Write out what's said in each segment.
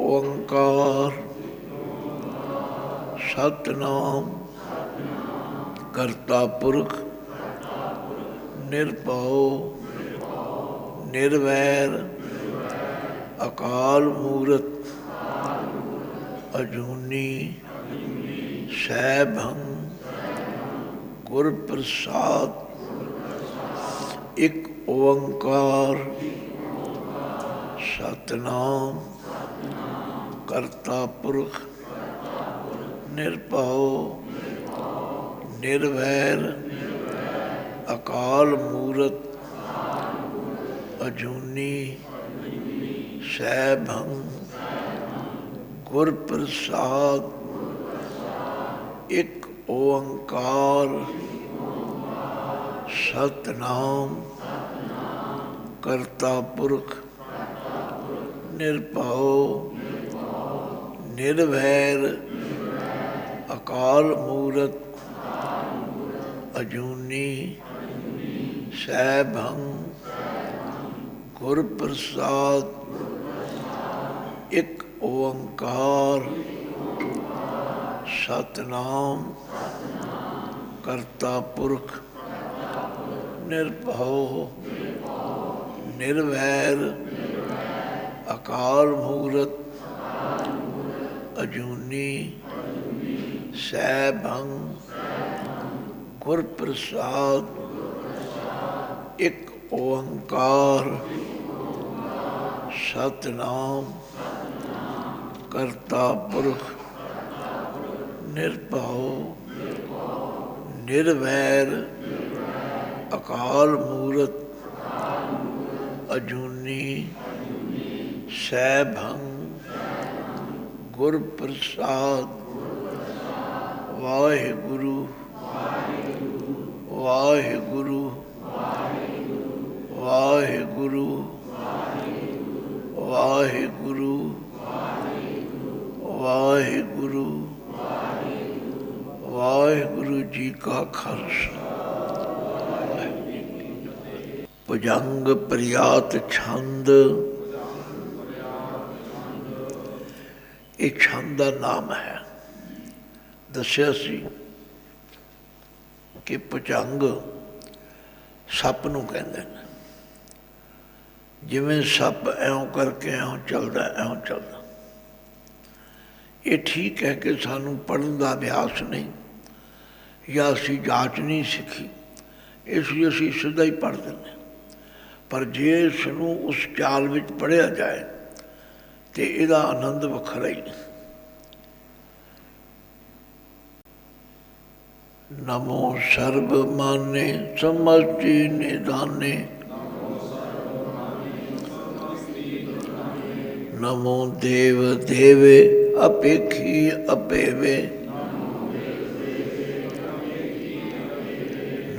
ओंकार सतनाम करता पुरख निरभउ निर्वैर अकाल मूरत अजूनी सैभं गुर प्रसाद। एक ओंकार सतनाम करता पुरख निरभउ निर्वैर अकाल मूरत अजूनी सैभं गुर प्रसाद। एक ओंकार सतनाम करता पुरख निरभउ निर्वैर अकाल मूरत अजूनी सैभं गुर प्रसाद। एक ओंकार सतनाम करता पुरख निरभउ निर्वैर अकाल मूरत अजूनी सैभं गुर प्रसाद। एक ओंकार सतनाम करता पुरख निरभउ निर्वैर अकाल मूरत अजूनी सैभं गुर प्रसाद। वाहिगुरु वाहिगुरु वाहिगुरु वाहिगुरु वाहिगुरु वाहिगुरु जी का खालसा। भुजंग प्रयात छंद, एक छंद का नाम है। दसिया सी कि भुजंग सप नूं कहंदे ने। जिवें सप ऐं करके ऐं चलदा ऐं चलदा। ये ठीक है कि सानू पढ़न का अभ्यास नहीं या असी जाच नहीं सीखी, इसलिए असी सीधा ही पढ़ दें। पर जे इसनूं उस चाल विच पढ़िया जाए तो इहदा आनंद वखरा ही। नमो सर्ब माने समष्टि निधाने, नमो देव देवे अपेखी अपेवे,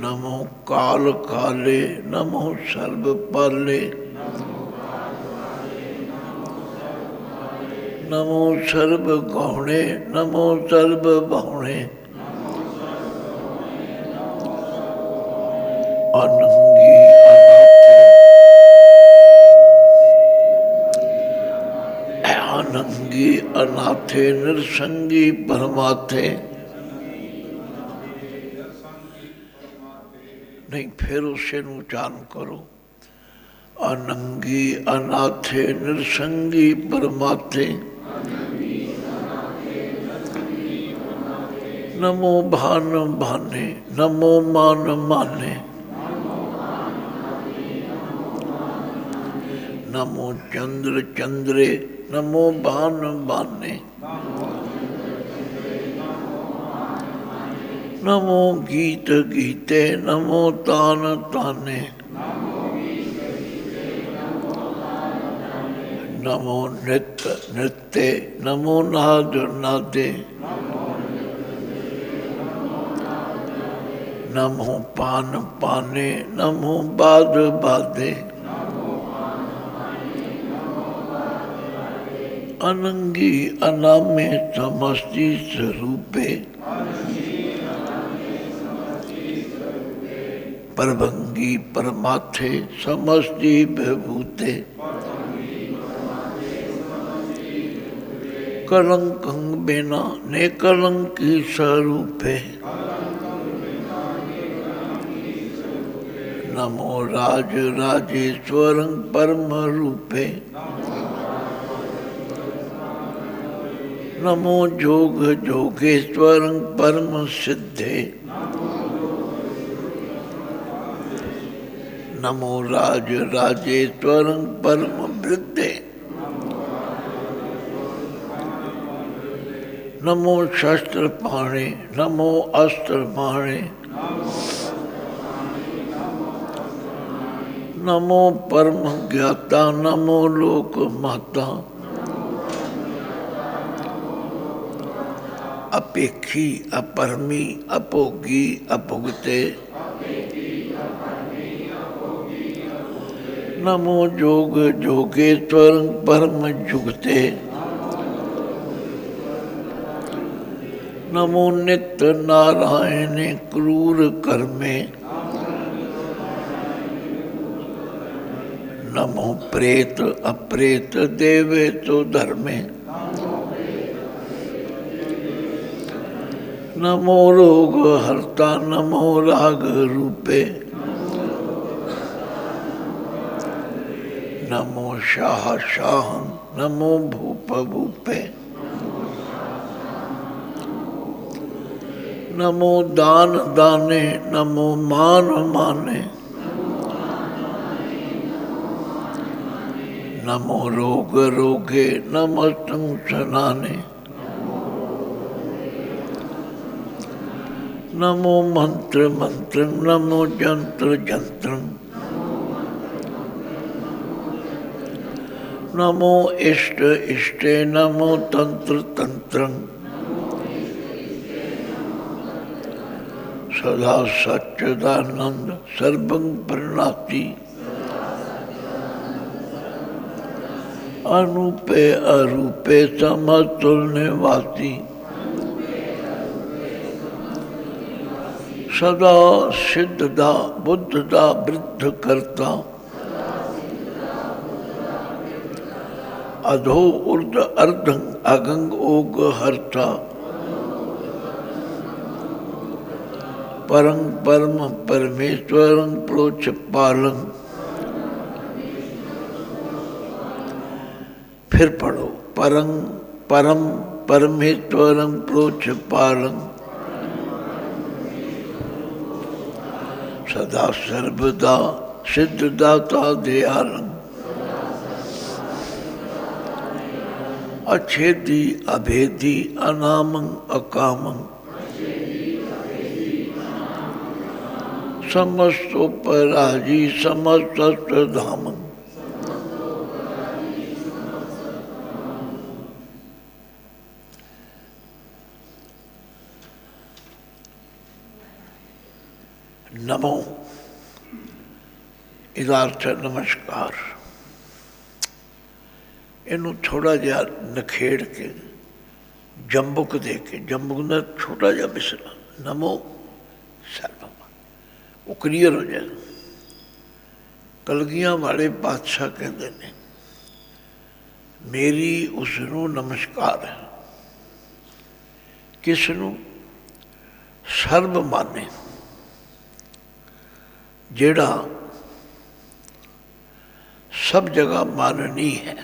नमो काल काले नमो सर्ब पाले, नमो सर्ब गौणे नमो सर्ब बहुणे, अनंगी अनंगी अनाथे निरसंगी परमाथे। नहीं, फिर उसे उच्चारण करो। अनंगी अनाथे निरसंगी परमाथे, नमो भान भाने नमो मान माने, नमो चंद्र चंद्रे नमो भान बाने, नमो गीत गीते नमो तान ताने, नमो नृत्य नृत्य नमो नाद नादे, नमो पान पाने नमो बाद बादे, अनंगी अनामे समष्टि स्वरूपे, परभंगी परमाथे समष्टि विभूते, कलंकं बिना निकलंकी स्वरूपे नमो राज राजेश्वरं परम रूपे नमो जोग जोगेश्वरं परम सिद्धे नमो राज राजेश्वरं परम वृद्धे नमो शस्त्र पाणे नमो अस्त्र पाणे नमो परम ज्ञाता नमो लोक माता अपेक्षी अपरमी अपोगी अपुगते नमो जोग जोगेश्वर परम जुगते नमो नित्य नारायण क्रूर कर्मे नमो प्रेत अप्रेत देवे तो धर्मे नमो रोग हरता नमो राग रूपे नमो शाह शाहं नमो भूप भूपे नमो दान दाने नमो मान माने नमो रोग रोगे नमस्तुं सनाने नमो मंत्र मंत्र नमो जंत्र जंत्र नमो इष्ट इष्टे नमो तंत्र तंत्र सदा सच्चिदानंद सर्वं प्रणाति अनूपे अरूपे समतुल्य वाति सदा सिद्धदा बुद्धदा वृद्ध करता अधो ऊर्ध अर्धं अगंग ओग हर्ता परं परम परमेश्वरं प्रोच पालं फिर पढ़ो परं परम परमेश्वरं प्रोच पालं सदा सर्वदा सिद्धदाता दयालं अच्छेदी अभेदी अनामं अकामं समस्तोपराजी समस्त धामं नमो इदार्थ नमस्कार इनू थोड़ा जिहा नखेड़ के जंबुक दे के जंबुक का छोटा जिहा मिसरा नमो सर्वम वो क्लीयर हो जाएगा। कलगियां वाले बादशाह कहते हैं मेरी उसनू नमस्कार है किसनू सर्व माने जेड़ा सब जगह माननी है।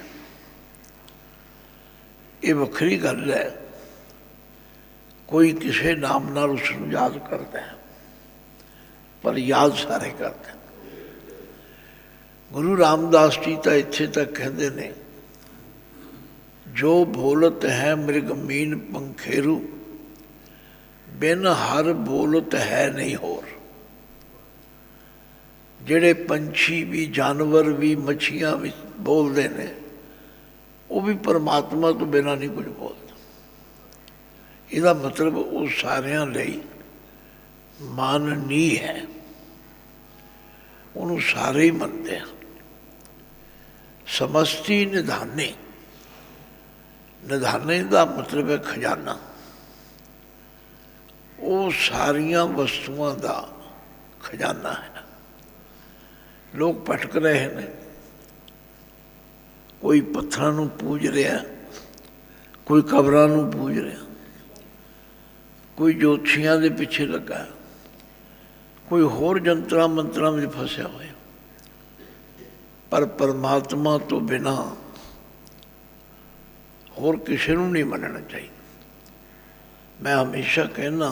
ये वखरी गल है कोई किसी नाम नाल उसनू याद करता है पर याद सारे करते हैं। गुरु रामदास जी तो इत्थे तक कहते ने जो बोलत है मृग मीन पंखेरू बिन हर बोलत है नहीं होर। जेड़े पंछी भी जानवर भी मछियां भी बोलते हैं वो भी परमात्मा तो बिना नहीं कुछ बोलता। इसका मतलब वो सारिਆਂ ਲਈ माननीय है उन्होंने सारे ही मनते हैं। समस्ती निधाने निधाने का मतलब है खजाना। वो सारिया वस्तुओं का खजाना है। लोग भटक रहे हैं कोई पत्थरों पूज रहा कोई कबरां नूं पूज रहा, कोई जोतशियां दे पिछे लगा, कोई होर जंतरां मंत्रां में फसिया होया। पर परमात्मा तो बिना होर किसी नूं नहीं मनना चाहिए। मैं हमेशा कहना,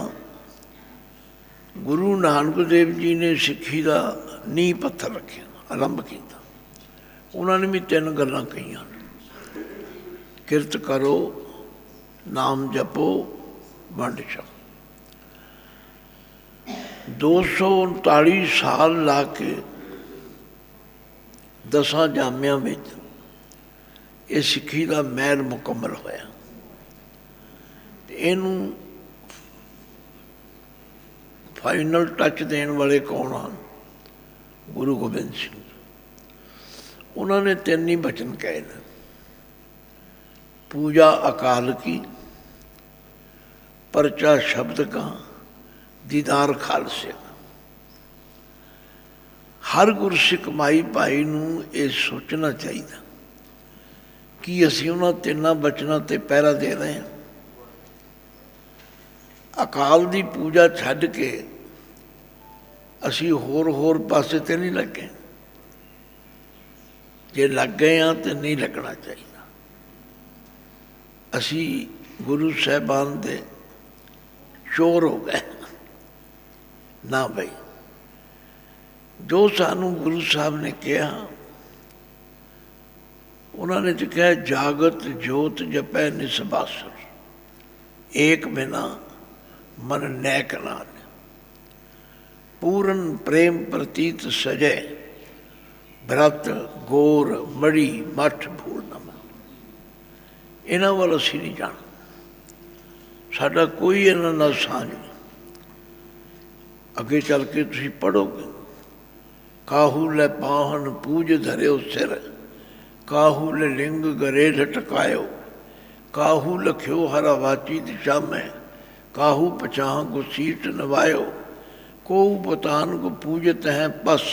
गुरु नानक देव जी ने सिक्खी का नींह पत्थर रखे, आरंभ किया। उन्होंने भी 3 गल्लां कहियां, किरत करो, नाम जपो, वंड छको। 239 साल ला के 10 जामिया में ये सिक्खी का महल मुकम्मल होया। इनू फाइनल टच देने वाले कौन हैं? गुरु गोबिंद सिंह। उन्होंने 3 ही वचन कहे न, पूजा अकाल की, परचा शब्द का, दीदार खालसे का। हर गुरसिख माई भाई नूं ये सोचना चाहिए कि असीं उन्हां 3 वचनों ते पहरा दे रहे हैं। अकाल की पूजा छड्ड के असीं होर पासे ते नहीं लगे। जे लग गए हाँ तो नहीं लगना चाहिए। असी गुरु साहबान दे चोर हो गए ना भाई। जो सानू गुरु साहब ने कहा, उन्होंने तो कहा, जागत जोत जपै निसबासर, एक बिना मन नैक नान, पूरन प्रेम प्रतीत सजय, भरत गोर मड़ी मठ भूलना। इन्हां वाल असी नहीं जान, साडा कोई इन्हां नाल सांझ नहीं। अगे चल के तुसीं पढ़ोगे, काहू लै पाहन पूज धरियो सिर, काहू ले लिंग गरेठ टकायो, काहू लख्यो हरा वाची दिशा में, काहू पछाह को सीट नवायो, को पतान को पूजत हैं पस,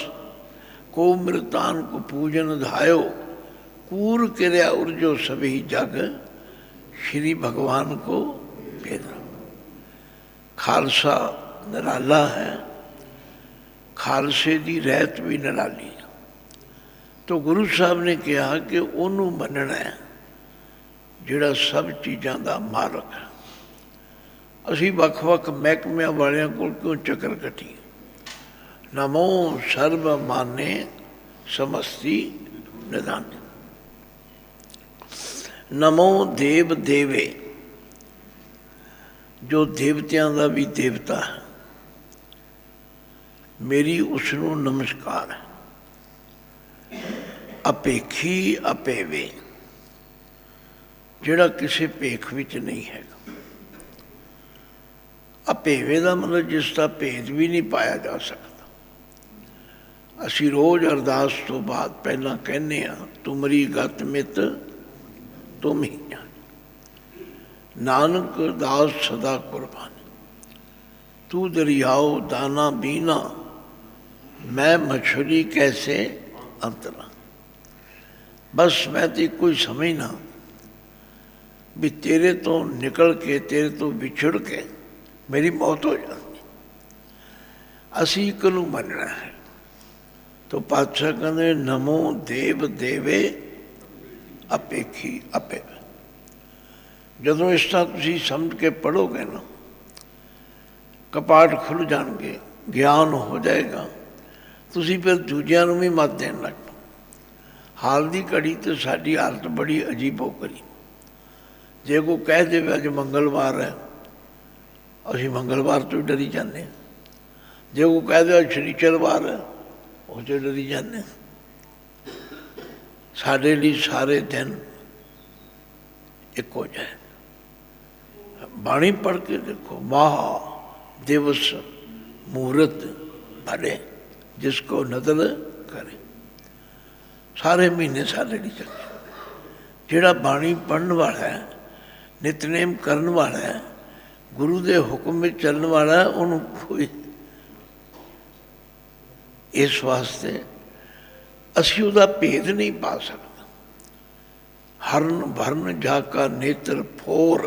को मृतान को पूजन धायो, कूर किरया उर्जो सभी जग, श्री भगवान को भेदा। खालसा निराला है, खालसे की रहत भी निराली है। तो गुरु साहब ने कहा कि उन्होंने मनना है जिहड़ा सब चीज़ों का मालक है। असी वख-वख महकमिਆਂ वालियां कोल क्यों चक्कर कट्टीए। नमो सर्व माने समस्ती निधाने, नमो देव देवे, जो देवतियां का भी देवता है, मेरी उसनों नमस्कार है। अपेखी अपेवे, जिहड़ा किसी भेख विच नहीं है। अपेवे का मतलब जिसका भेद भी नहीं पाया जा सकता। असी रोज़ अरदास तो बाद पहला कहने तुमरी गत मित तुम ही जान, नानक दास सदा कुर्बानी, तू दरियाओ दाना बीना, मैं मछली कैसे अंतरा। बस मैं तो कोई समझना भी तेरे तो निकल के, तेरे तो विछड़ के मेरी मौत हो जाती। असी एक नूं मनना है। तो पातशाह कहते नमो देव देवे अपेखी अपे। जदों इस तरह तुसीं समझ के पढ़ोगे ना, कपाट खुल जाएंगे, ज्ञान हो जाएगा, तुसीं फिर दूजियां नूं भी मत देण लग पो। हाल की घड़ी तो साडी हालत बड़ी अजीबो करी। जे कोई कह दे अज मंगलवार है, असीं मंगलवार तो डरी जाते हैं। जे कोई कह दे अज शनीचरवार है, उस डरी जाते। साढ़े लिए सारे दिन एक हो जाए। बाणी पढ़ के देखो, महा दिवस मुहूर्त भरे जिसको नदर करे। सारे महीने सारे लिए चले। जिहड़ा बाणी पढ़न वाला है, नितनेम करन वाला है, गुरु के हुक्म में चलन वाला है, उन्होंने कोई इस वास्ते असी उसका भेद नहीं पा सकता। हरण भरण जाका नेत्र फोर,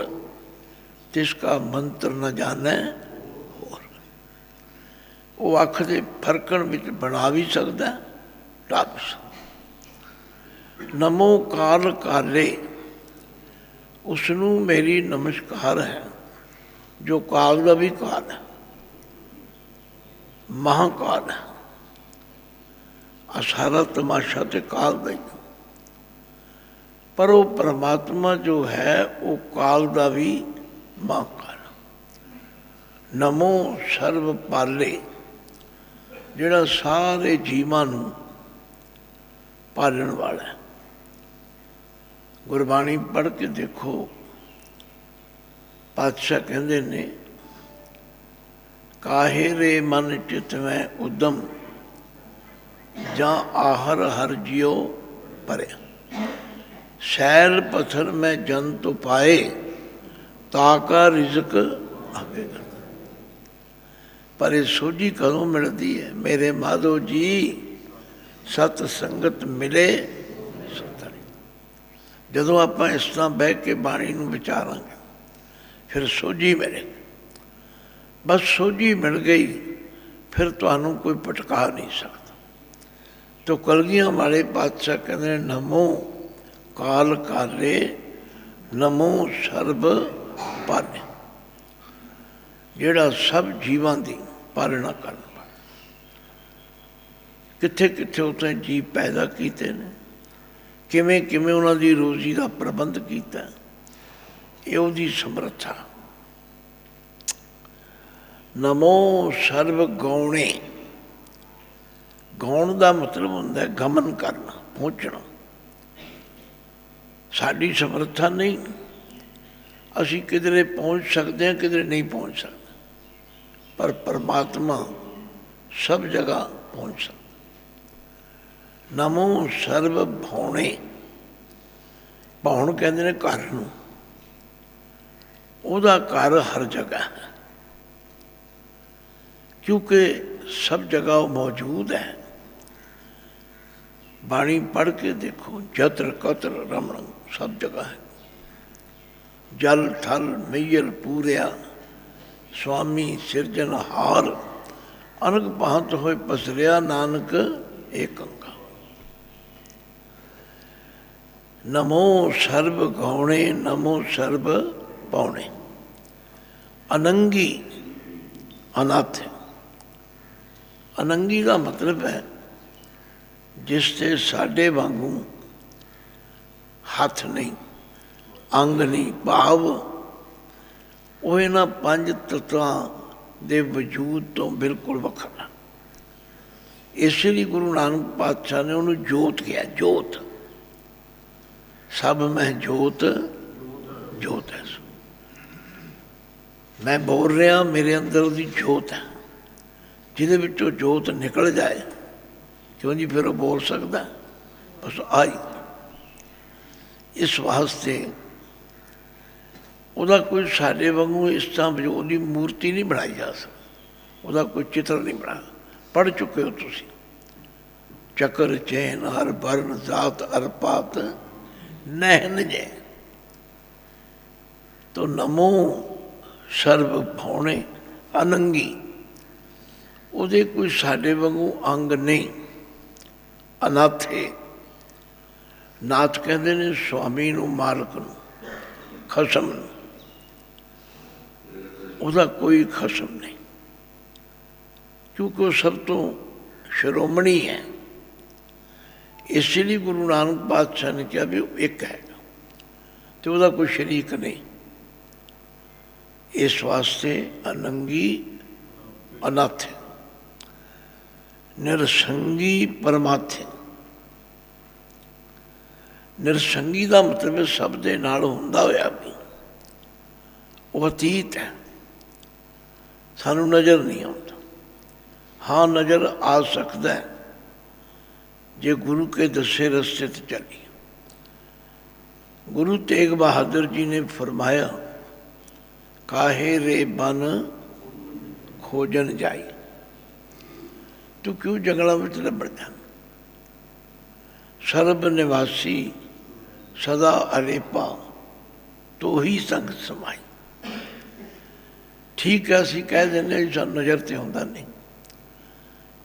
तिसका मंत्र न जाने होर। वो अख के फरकण विच बना भी सकता, ढा भी सकता। नमो काल काले, उसनू मेरी नमस्कार है जो काल का भी काल है, महाकाल है। आ सारा तमाशा तो काल का ही, पर वो परमात्मा जो है वो काल का भी महाकाल। नमो सर्व पाले, जिहड़ा सारे जीवां नूं पालण वाला है। गुरबाणी पढ़ के देखो, पातशाह कहते ने, काहे रे मन चित में उदम, जा आहर हर जियो परे। सैल पत्थर में जन तो पाए, ताका रिजक आवेगा। पर ये सोझी कदों मिलती है, मेरे माधो जी सत संगत मिले सुतरे। जदों आप इस तरह बह के बाणी नूं विचारांगे फिर सोझी मिलेगी। बस सोझी मिल गई फिर तुहानूं कोई भटका नहीं सकता। तो कलगियां वाले पातशाह कहते नमो काल काले, नमो सर्व पाले, जिहड़ा सब जीवां दी पालना करन वाला। कित्थे कित्थे उत्थे जीव पैदा कीते ने, किवें किवें उन्हां दी रोजी का प्रबंध कीता, ये उहदी समर्था। नमो सर्व गौणे, गौण का मतलब होंदा है गमन करना, पहुँचना। साड़ी समर्था नहीं, असी किधरे पहुँच सकते हैं, किधरे नहीं पहुँच सकते, पर परमात्मा सब जगह पहुँच सकता। नमो सर्व भौणे, भौण कहते हैं घर नूं, उहदा घर हर जगह है, क्योंकि सब जगह वो मौजूद है। बाणी पढ़ के देखो, जत्र कत्र रमण सब जगह है। जल थल मैयल पूरिया, स्वामी सिरजनहार, अनक भांत होए पसरिया, नानक एक अंगा। नमो सर्व गौणे, नमो सर्व पौणे। अनंगी अनाथ, अनंगी का मतलब है जिससे साढ़े वांगू हथ नहीं, अंग नहीं, भाव वो इन्हां पंज तत्वां दे वजूद तो बिल्कुल वखरा। इसलिए गुरु नानक पातशाह ने उन्होंने जोत किया, जोत। सब में जोत, जोत है। मैं बोल रहा, मेरे अंदर दी जोत है, जिहदे विचों जोत निकल जाए, क्यों जी फिर वो बोल सकता, बस आई। इस वास्ते ਉਹਦਾ कोई साढ़े वांगू इस तरह वजूद की मूर्ति नहीं बनाई जा सकती, ਉਹਦਾ कोई चित्र नहीं बना। पढ़ चुके हो तुसी, चक्र चैन हर वर्ण जात अर पात नहन जय। तो नमो सर्व भौणे अनंगी, ਉਹਦੇ कोई साढ़े वांगू अंग नहीं। अनाथे, नाथ कहते ने स्वामी नूं, मालक नूं, खसम नूं, ਉਹਦਾ कोई खसम नहीं, क्योंकि वो सब तो शिरोमणी है। इसलिए गुरु नानक पातशाह ने कहा भी एक है, तो ਉਹਦਾ कोई शरीक नहीं। इस वास्ते अनंगी अनाथ, निरसंगी परमात्मा। निरसंगी का मतलब है सब दे नाल हुंदा होया भी, वो अतीत है, सानू नज़र नहीं आता। हाँ नज़र आ सकता है जे गुरु के दसे रस्ते ते चली। गुरु तेग बहादुर जी ने फरमाया, काहे रे बन खोजन जाई, तू क्यों जंगलों में लभण जा। सर्ब निवासी सदा अरेपा तो ही संग समाई। ठीक है, असीं कह दें जी सानूं नज़र ते आउंदा नहीं।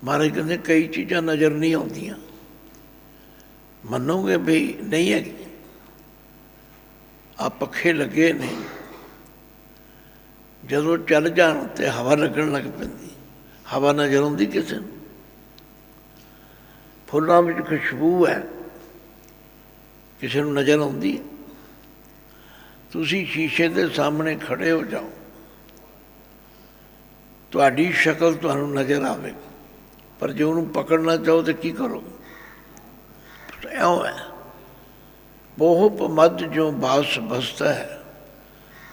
महाराज कहते कई चीज़ां नज़र नहीं आउंदियां, मनोगे भी नहीं है। आ पखे लगे ने, जदों चल जाण ते हवा लगन लग पैंदी। हवा नज़र आउंदी किसे नूं? फुल्लां विच खुशबू है, किसी नूं नज़र आउंदी? तुसीं शीशे के सामने खड़े हो जाओ, तुहाडी शक्ल तुहानूं नज़र आवेगी, पर जो उन्होंने पकड़ना चाहो तो की करोगे? ऐं है बहुत मद जो बास बसता है,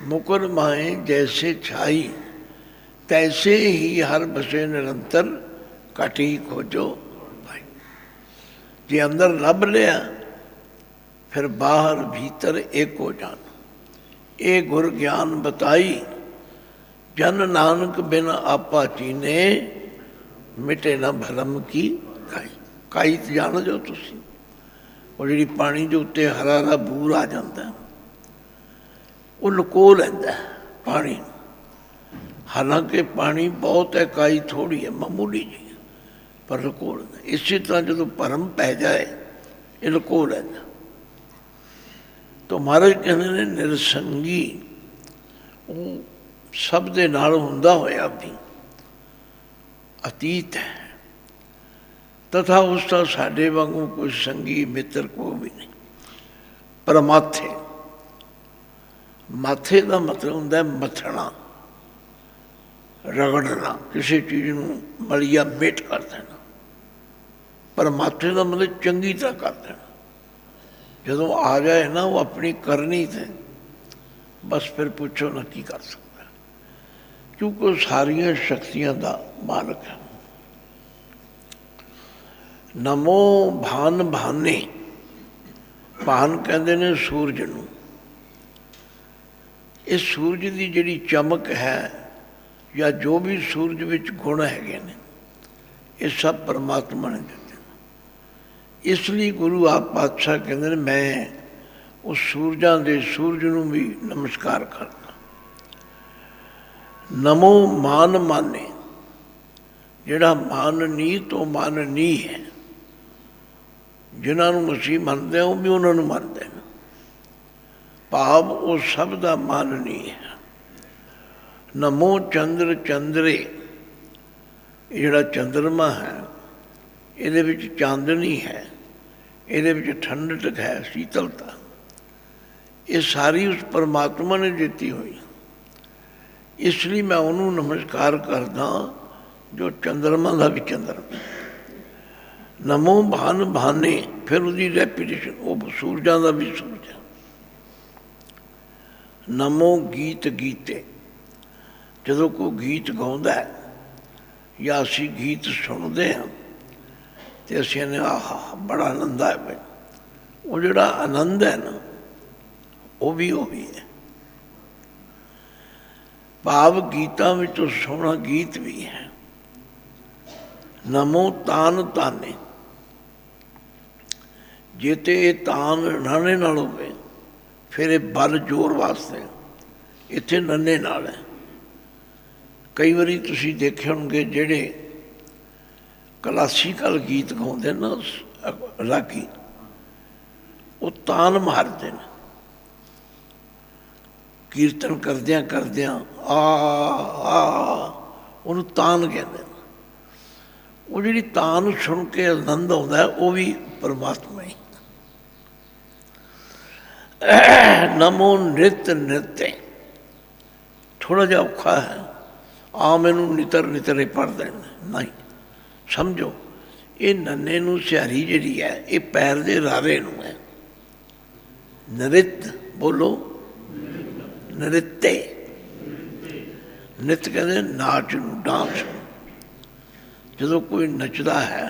मुकर माए जैसे छाई, तैसे ही हर बसे निरंतर कटी खोजो भाई। जे अंदर लभ लिया फिर बाहर भीतर एक हो जान। ए गुर ज्ञान बताई, जन नानक बिन आपा चीने, मिटे ना भरम की काई। काई तो जान जो तुसी, और जी पानी के उत्ते हरा हरा बूर आ जाता है, वो लुको लैंदा पानी। हालांकि पानी बहुत है, काई थोड़ी है, मामूली जी, पर लुको लैंदा। इसी तरह जो भरम पै जाए ये लुको लैंदा। तो महाराज कहते ने निरसंगी वो सब दे नाल हुंदा होया भी अतीत है, तथा उसका साढ़े वांगू कोई संगी मित्र को भी नहीं। पर माथे, माथे का मतलब होंदा है मथना, रगड़ना, किसी चीज़ में मलिया मेट कर देना। पर माथे का मतलब चंगी तरह कर देना। जदों आ जाए ना वो अपनी करनी थे, बस फिर पूछो ना की कर सकता है, क्योंकि सारिया शक्तियां का मालक है। नमो भान भाने, भान कहते ने सूरज नूं। इस सूरज की जिहड़ी चमक है या जो भी सूरज विच गुण हैगे ने, ये सब परमात्मा ने दिते। इसलिए गुरु आप पातशाह कहते हैं मैं उस सूरजां दे सूरज नूं भी नमस्कार करदा। नमो मान माने, जिहड़ा माननी तो माननी है, जिन्होंने असीं मनते हैं वो भी उन्होंने मनते हैं। भाव वो सब का माननी है। नमो चंद्र चंद्रे, जिहड़ा चंद्रमा है ये विच चांदनी है, ये विच ठंडक है, शीतलता, ये सारी उस परमात्मा ने दिती हुई। इसलिए मैं उन्होंने नमस्कार करदा जो चंद्रमा का भी चंद्रमा। नमो भान भाने, फिर उसकी रेपीटेशन, वो सूरजा का भी सूरज है। नमो गीत गीते, जदों कोई गीत गाउंदा है या असी गीत सुनते हैं तो असीं ने आहा बड़ा आनंद आया भाई। वो जिहड़ा आनंद है ना वो भी है। भाव गीतां विच सोहना गीत भी है। नमो तान ताने, जे तो ये तान नाने नाल होवे फिर ये बल जोर वास्ते, इत्थे नन्ने नाल है। कई बारी तुसीं देखे होणगे जिहड़े क्लासीकल गीत गाउंदे ना रागी, वो तान मारते हैं। कीर्तन करदियां करदियां आ उन्होंने तान कहते हैं। वो जी तान सुन के आनंद आता है वो भी परमात्मा ही। नमो नृत्य नृत्य, थोड़ा जा औखा है, आम इनू नितर नितरे पढ़ते नहीं। समझो ये नन्ने नू सिहारी जी है ये पैर के रारे नू है। नृत्य बोलो, नृत्य, नृत्य कहते नाच नू, डांस। जो कोई नचदा है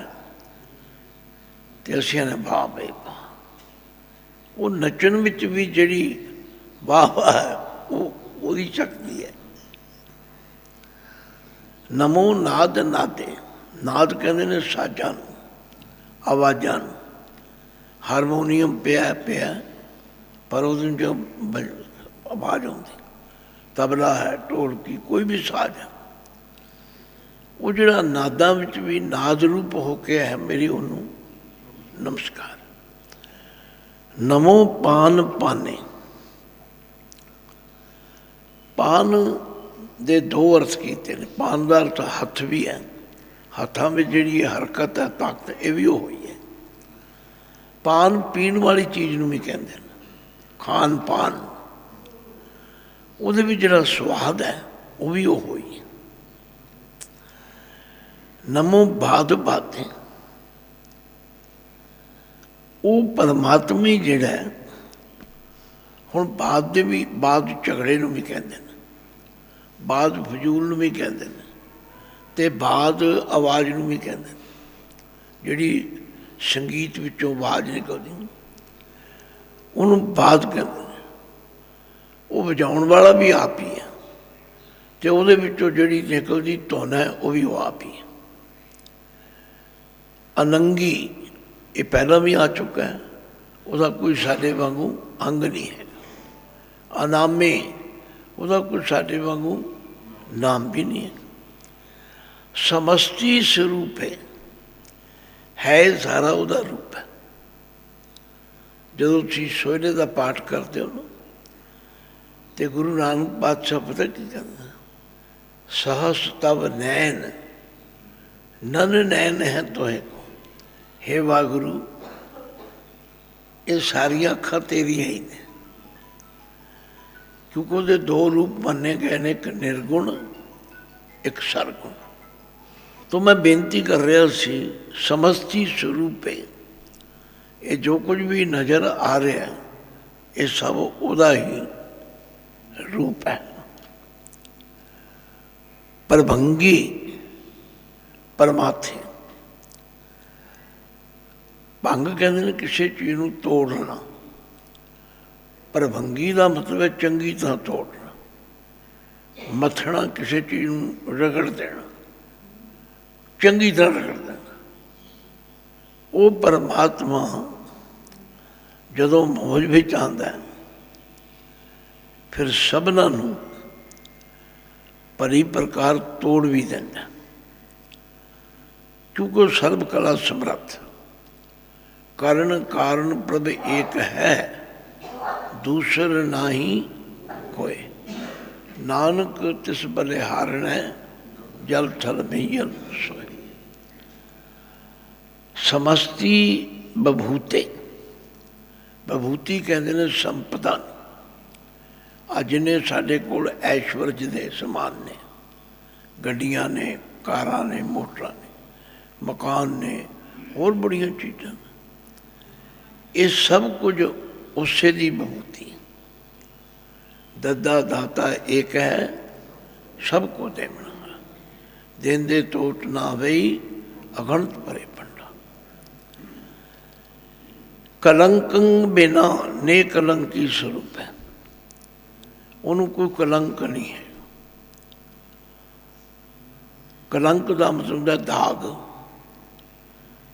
तो असीं ने वाह बे वाह, वो नचन विच भी जिहड़ी वाह वाह है वो शक्ति है। नमो नाद नादे, नाद कहते ने साजां नूं, आवाज़ां नूं। हारमोनीयम पिया पिया पर उस दिन जो आवाज़ आती, तबला है, ढोलकी, कोई भी साज है, वो ਜਿਹੜਾ ਨਾਦਾਂ ਵਿੱਚ ਵੀ ਨਾਦ ਰੂਪ ਹੋ ਕੇ ਹੈ ਮੇਰੀ, ਉਹਨੂੰ ਨਮਸਕਾਰ। ਨਮੋ ਪਾਨ ਪਾਨੇ। ਪਾਨ ਦੇ ਦੋ ਅਰਥ ਕੀਤੇ ਨੇ। ਪਾਨ ਦਾ ਅਰਥ ਹੱਥ ਵੀ ਹੈ, ਹੱਥਾਂ ਵਿੱਚ ਜਿਹੜੀ ਹਰਕਤ ਹੈ, ਤਾਕਤ, ਇਹ ਵੀ ਉਹ ਹੋਈ ਹੈ। ਪਾਨ ਪੀਣ ਵਾਲੀ ਚੀਜ਼ ਨੂੰ ਵੀ ਕਹਿੰਦੇ ਨੇ, ਖਾਨ ਪਾਨ, ਉਹਦੇ ਵਿੱਚ ਜਿਹੜਾ ਸਵਾਦ ਹੈ ਉਹ ਵੀ ਉਹ ਹੋਈ ਹੈ। ਨਮੋ ਬਾਦ ਬਾਤੇ, ਉਹ ਪਰਮਾਤਮਾ ਹੀ ਜਿਹੜਾ ਹੈ। ਹੁਣ ਬਾਦ ਦੇ ਵੀ, ਬਾਦ ਝਗੜੇ ਨੂੰ ਵੀ ਕਹਿੰਦੇ ਨੇ, ਬਾਦ ਫਜ਼ੂਲ ਨੂੰ ਵੀ ਕਹਿੰਦੇ ਨੇ, ਅਤੇ ਬਾਦ ਆਵਾਜ਼ ਨੂੰ ਵੀ ਕਹਿੰਦੇ ਨੇ, ਜਿਹੜੀ ਸੰਗੀਤ ਵਿੱਚੋਂ ਆਵਾਜ਼ ਨਿਕਲਦੀ ਉਹਨੂੰ ਬਾਦ ਕਹਿੰਦੇ ਨੇ। ਉਹ ਵਜਾਉਣ ਵਾਲਾ ਵੀ ਆਪ ਹੀ ਹੈ, ਅਤੇ ਉਹਦੇ ਵਿੱਚੋਂ ਜਿਹੜੀ ਨਿਕਲਦੀ ਧੁਨ ਹੈ ਉਹ ਵੀ ਉਹ ਆਪ ਹੀ ਹੈ। ਅਨੰਗੀ, ਇਹ ਪਹਿਲਾਂ ਵੀ ਆ ਚੁੱਕਾ ਹੈ, ਉਹਦਾ ਕੋਈ ਸਾਡੇ ਵਾਂਗੂ ਅੰਗ ਨਹੀਂ ਹੈ। ਅਨਾਮੇ, ਉਹਦਾ ਕੋਈ ਸਾਡੇ ਵਾਂਗੂ ਨਾਮ ਵੀ ਨਹੀਂ ਹੈ। ਸਮਸਤੀ ਸਰੂਪ ਹੈ ਸਾਰਾ ਉਹਦਾ ਰੂਪ ਹੈ। ਜਦੋਂ ਤੁਸੀਂ ਸੋਹਲੇ ਦਾ ਪਾਠ ਕਰਦੇ ਹੋ ਨਾ, ਅਤੇ ਗੁਰੂ ਨਾਨਕ ਪਾਤਸ਼ਾਹ ਪਤਾ ਕੀ ਕਹਿੰਦਾ, ਸਹਸ ਤਵ ਨੈਣ ਨਨ ਨੈਣ ਹੈ ਤੋਹੇ ਕੋ। ਹੇ ਵਾਹਿਗੁਰੂ, ਇਹ ਸਾਰੀਆਂ ਅੱਖਾਂ ਤੇਰੀਆਂ ਹੀ ਨੇ, ਕਿਉਂਕਿ ਉਹਦੇ ਦੋ ਰੂਪ ਮੰਨੇ ਗਏ ਨੇ, ਇੱਕ ਨਿਰਗੁਣ, ਇੱਕ ਸਰਗੁਣ। ਤਾਂ ਮੈਂ ਬੇਨਤੀ ਕਰ ਰਿਹਾ ਸੀ, ਸਮਸਤੀ ਸਰੂਪ ਹੈ, ਇਹ ਜੋ ਕੁਝ ਵੀ ਨਜ਼ਰ ਆ ਰਿਹਾ ਇਹ ਸਭ ਉਹਦਾ ਹੀ ਰੂਪ ਹੈ। ਪ੍ਰਭੰਗੀ, ਪਰਮਾਥੇ। ਭੰਗ ਕਹਿੰਦੇ ਨੇ ਕਿਸੇ ਚੀਜ਼ ਨੂੰ ਤੋੜਨਾ, ਪ੍ਰਭੰਗੀ ਦਾ ਮਤਲਬ ਹੈ ਚੰਗੀ ਤਰ੍ਹਾਂ ਤੋੜਨਾ, ਮੱਥਣਾ, ਕਿਸੇ ਚੀਜ਼ ਨੂੰ ਰਗੜ ਦੇਣਾ, ਚੰਗੀ ਤਰ੍ਹਾਂ ਰਗੜ ਦੇਣਾ। ਉਹ ਪਰਮਾਤਮਾ ਜਦੋਂ ਮੌਜ ਵਿੱਚ ਆਉਂਦਾ ਫਿਰ ਸਭਨਾਂ ਨੂੰ ਭਲੀ ਪ੍ਰਕਾਰ ਤੋੜ ਵੀ ਦਿੰਦਾ, ਕਿਉਂਕਿ ਉਹ ਸਰਬ ਕਲਾ ਸਮਰੱਥ। ਕਰਨ ਕਾਰਨ ਪ੍ਰਭ ਏਕ ਹੈ, ਦੂਸਰ ਨਾਹੀ ਕੋਇ। ਨਾਨਕ ਤਿਸ ਬਲਿਹਾਰਣੈ, ਜਲ ਥਲ ਮਈਅਲ ਸੋਏ। ਸਮਸਤੀ ਬਭੂਤੇ, ਬਭੂਤੀ ਕਹਿੰਦੇ ਨੇ ਸੰਪਦਾ। ਅੱਜ ਨੇ ਸਾਡੇ ਕੋਲ ਐਸ਼ਵਰਜ ਦੇ ਸਮਾਨ ਨੇ, ਗੱਡੀਆਂ ਨੇ, ਕਾਰਾਂ ਨੇ, ਮੋਟਰਾਂ ਨੇ, ਮਕਾਨ ਨੇ, ਹੋਰ ਬੜੀਆਂ ਚੀਜ਼ਾਂ। ਇਹ ਸਭ ਕੁਝ ਉਸੇ ਦੀ ਬਭੂਤੀ। ਦੱਦਾ ਦਾਤਾ ਏਕ ਹੈ, ਸਭ ਕੋ ਦੇਵਣਾ। ਦੇਂਦੇ ਟੋਟ ਨਾ ਵਈ, ਅਗਣਤ ਭਰੇ ਪੰਡਾ। ਕਲੰਕੰ ਬਿਨਾ ਨੇ ਕਲੰਕੀ ਸਰੂਪ ਹੈ, ਉਹਨੂੰ ਕੋਈ ਕਲੰਕ ਨਹੀਂ ਹੈ। ਕਲੰਕ ਦਾ ਮਤਲਬ ਹੁੰਦਾ ਦਾਗ,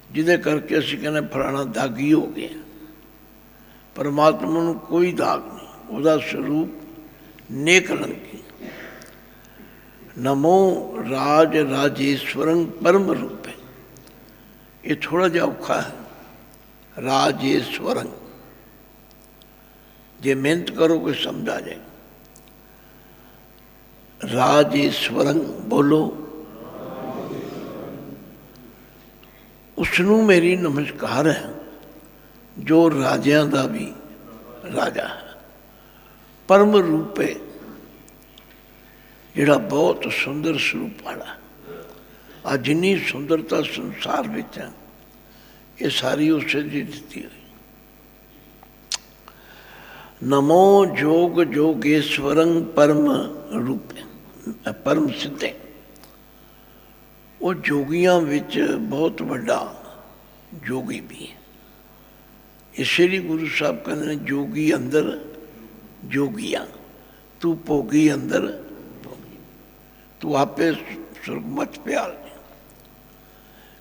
ਜਿਹਦੇ ਕਰਕੇ ਅਸੀਂ ਕਹਿੰਦੇ ਫਲਾਣਾ ਦਾਗੀ ਹੋ ਗਿਆ। ਪਰਮਾਤਮਾ ਨੂੰ ਕੋਈ ਦਾਗ ਨਹੀਂ, ਉਹਦਾ ਸਰੂਪ ਨੇਕਲੰਕੀ। ਨਮੋ ਰਾਜ ਰਾਜੇਸ਼ਵਰੰ ਪਰਮ ਰੂਪ ਹੈ। ਇਹ ਥੋੜ੍ਹਾ ਜਿਹਾ ਔਖਾ ਹੈ, ਰਾਜੇਸ਼ਵਰੰ। ਜੇ ਮਿਹਨਤ ਕਰੋਗੇ ਸਮਝ ਆ ਜਾਏ। ਰਾਜੇਸ਼ਵਰੰ ਬੋਲੋ, ਉਸਨੂੰ ਮੇਰੀ ਨਮਸਕਾਰ ਹੈ ਜੋ ਰਾਜਿਆਂ ਦਾ ਵੀ ਰਾਜਾ ਹੈ। ਪਰਮ ਰੂਪ ਹੈ, ਜਿਹੜਾ ਬਹੁਤ ਸੁੰਦਰ ਸਰੂਪ ਵਾਲਾ। ਆ ਜਿੰਨੀ ਸੁੰਦਰਤਾ ਸੰਸਾਰ ਵਿੱਚ ਹੈ, ਇਹ ਸਾਰੀ ਉਸੇ ਦੀ ਦਿੱਤੀ ਹੋਈ। ਨਮੋ ਜੋਗ ਜੋਗੇਸ਼ਵਰੰ ਪਰਮ ਰੂਪ, ਪਰਮ ਸਿੱਧੇ। ਉਹ ਜੋਗੀਆਂ ਵਿੱਚ ਬਹੁਤ ਵੱਡਾ ਜੋਗੀ ਵੀ ਹੈ। ਇਸੇ ਲਈ ਗੁਰੂ ਸਾਹਿਬ ਕਹਿੰਦੇ ਨੇ, ਜੋਗੀ ਅੰਦਰ ਜੋਗੀਆਂ, ਤੂੰ ਭੋਗੀ ਅੰਦਰ ਭੋਗੀ, ਤੂੰ ਆਪੇ ਸੁਰਗਮਤ ਪਿਆਲ।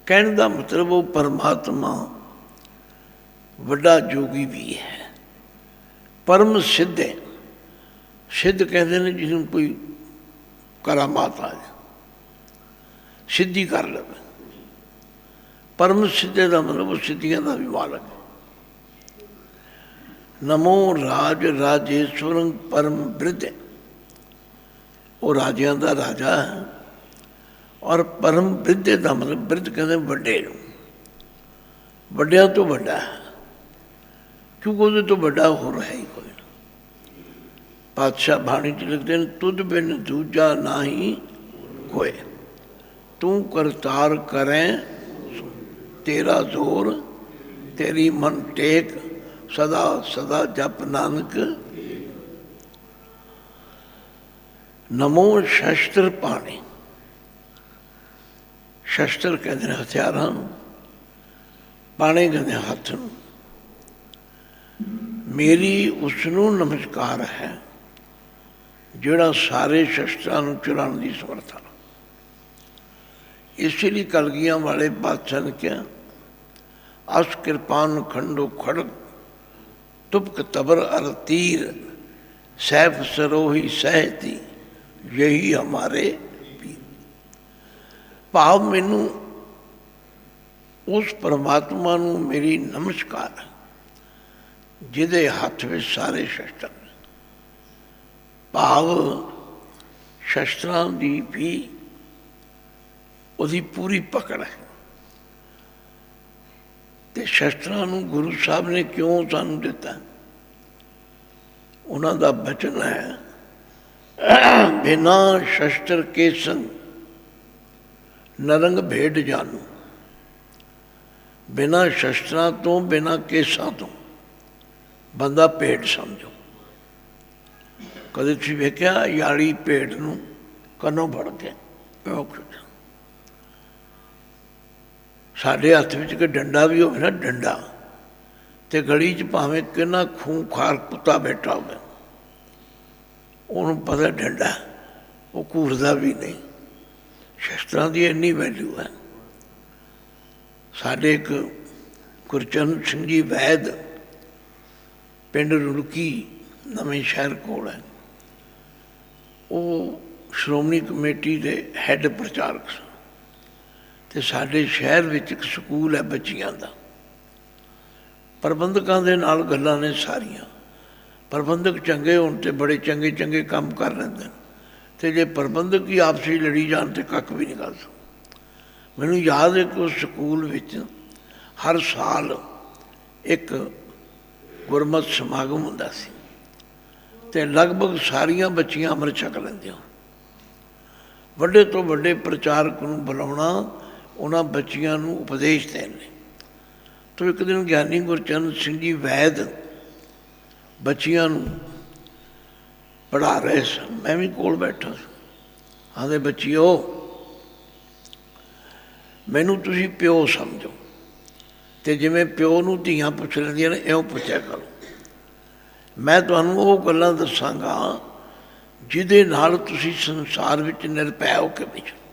ਕਹਿਣ ਦਾ ਮਤਲਬ ਉਹ ਪਰਮਾਤਮਾ ਵੱਡਾ ਜੋਗੀ ਵੀ ਹੈ, परम सिद्ध है। सिद्ध कहते हैं जिसनूं कोई करामात आ जाए, सिद्धि कर लवे। परम सिद्धे का मतलब वो सिद्धियां का भी मालक है। नमो राज राजेश्वरं परम वृद्ध, वो राजियां का राजा है। और परम वृद्ध का मतलब वृद्ध कहते वड्डे, वड्डिया तो वड्डा है, क्योंकि वो तो वड्डा हो रहा ही कोई। पातशाह बाणी च लिखते हैं, तुद बिन दूजा ना ही कोई, तू करतार करें तेरा जोर, तेरी मन टेक सदा सदा जप नानक। नमो शस्त्र पाणी, शस्त्र कहते हैं हथियारां, पाणी कहते हैं हथ नूं। मेरी उसनूं नमस्कार है जिहड़ा सारे शस्त्रां नूं चुराउण दी समर्था। इसलिए कलगियां वाले बादशाह ने क्या, अस कृपान खंडो खड़ग तुपक तबर अर तीर, सैफ सरोही सहती यही हमारे पीर। भाव मैनू उस परमात्मा नूं मेरी नमस्कार है जिहदे हथ में सारे शस्त्र। भाव शस्त्रां दी भी उसकी पूरी पकड़ है। तो शस्त्रां नूं गुरु साहब ने क्यों सानूं दिता? उन्हां दा बचन है, बिना शस्त्र के संग नरंग भेड़ जानू। बिना शस्त्रां तो बिना केसां तो बंदा भेड़ समझो। कदे तुसीं वेख्या याली भेड़ नूं कन्नों फड़ के साढ़े हथ विच कोई डंडा भी होवे ना, डंडा तो गली च भावें किन्ना खूंखार कुत्ता बैठा हो, उन्होंने पता डंडा, वो घूरदा भी नहीं। शस्त्रां की इन्नी वैल्यू है। साढ़े एक गुरचरण सिंह जी वैद पिंड रुड़की नवें शहर कोल है, वो श्रोमणी कमेटी के हैड प्रचारक सन। तो साढ़े शहर में एक स्कूल है बच्चियां का, प्रबंधकों के नाल गल्लां ने सारियां। प्रबंधक चंगे होण ते बड़े चंगे चंगे काम कर लेंदे हैं, तो जे प्रबंधक ही आपसी लड़ी जान तो कख भी नहीं कर सकते। मैनूं याद है कि उस स्कूल विच हर साल एक गुरमत समागम हुंदा सी, ते लगभग सारियां बच्चियां अमृत छक लैंदियां। वड्डे तो वड्डे प्रचारक नूं बुलाउणा, उन्हां बच्चियां नूं उपदेश देने। तो एक दिन ज्ञानी गुरचरण सिंह जी वैद बच्चियां नूं पढ़ा रहे सन, मैं भी कोल बैठा सा। आंदे बच्चिओ, मैनूं तुसीं प्यो समझो, तो जिवें प्यो नूं धीआं पुछ लैंदियां ने इउं पुछिया करो। मैं तुहानूं वो गल्लां दसांगा जिहदे नाल तुसीं संसार विच निरभै हो के विचरो।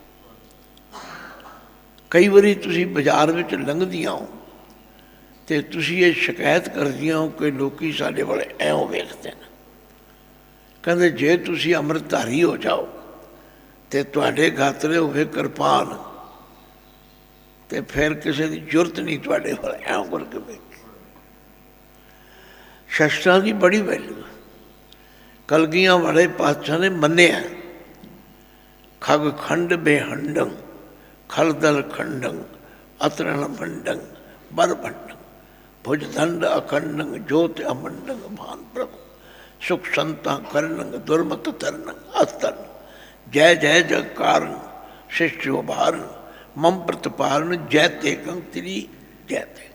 कई बारी तुसीं बाजार विच लंघदियां हो तो तुसीं ये शिकायत करदियां हो कि लोकी साडे वाले इउं वेखदे ने। कहंदे जे तुसीं अमृतधारी हो जाओ तो तुहाडे गातरे होवे किरपान, तो फिर किसी की जरूरत नहीं तुहाडे वाले इउं करके वेख। शस्त्रां की बड़ी वैल्यू है। कलगियां वाले पातशाह ने मन्निया, खग खंड बेहंडं खलदल खंडं अतरण मंडं बर भंडं भुज दंड अखंडं ज्योत अमंडं भान प्रभु सुख संता करणं दुर्मत तरनं अस्तन जय जय जयकारण शिष्यो भारण मम प्रतिपारण जय तेकं तिरी जय ते।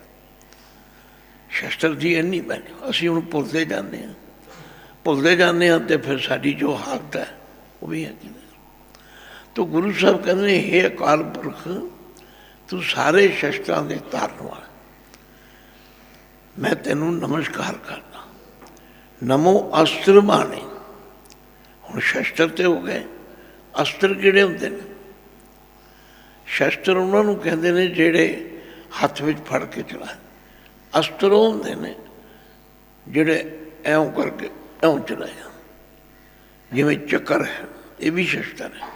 शस्त्र की इन्नी वैल्यू असीं हुण भुलते जाते हैं, भुलते जाते हैं तो फिर साड़ी जो हालत है वो भी है। तो गुरु साहब कहते हैं, हे अकाल पुरख तू सारे शस्त्रां दे तारण वाला, मैं तेनों नमस्कार करना। नमो अस्त्र माने, हुण शस्त्र तो हो गए, अस्त्र किहड़े हुंदे ने? शस्त्र उन्होंने कहते हैं जिहड़े हथ विच फड़ के चलाए। अस्त्र होंदे ने जिहड़े ਐਂ ਕਰਕੇ ਐਂ ਚਲਾਇਆ, ਜਿਵੇਂ ਚੱਕਰ ਹੈ। ਇਹ ਵੀ ਸ਼ਸਤਰ ਹੈ,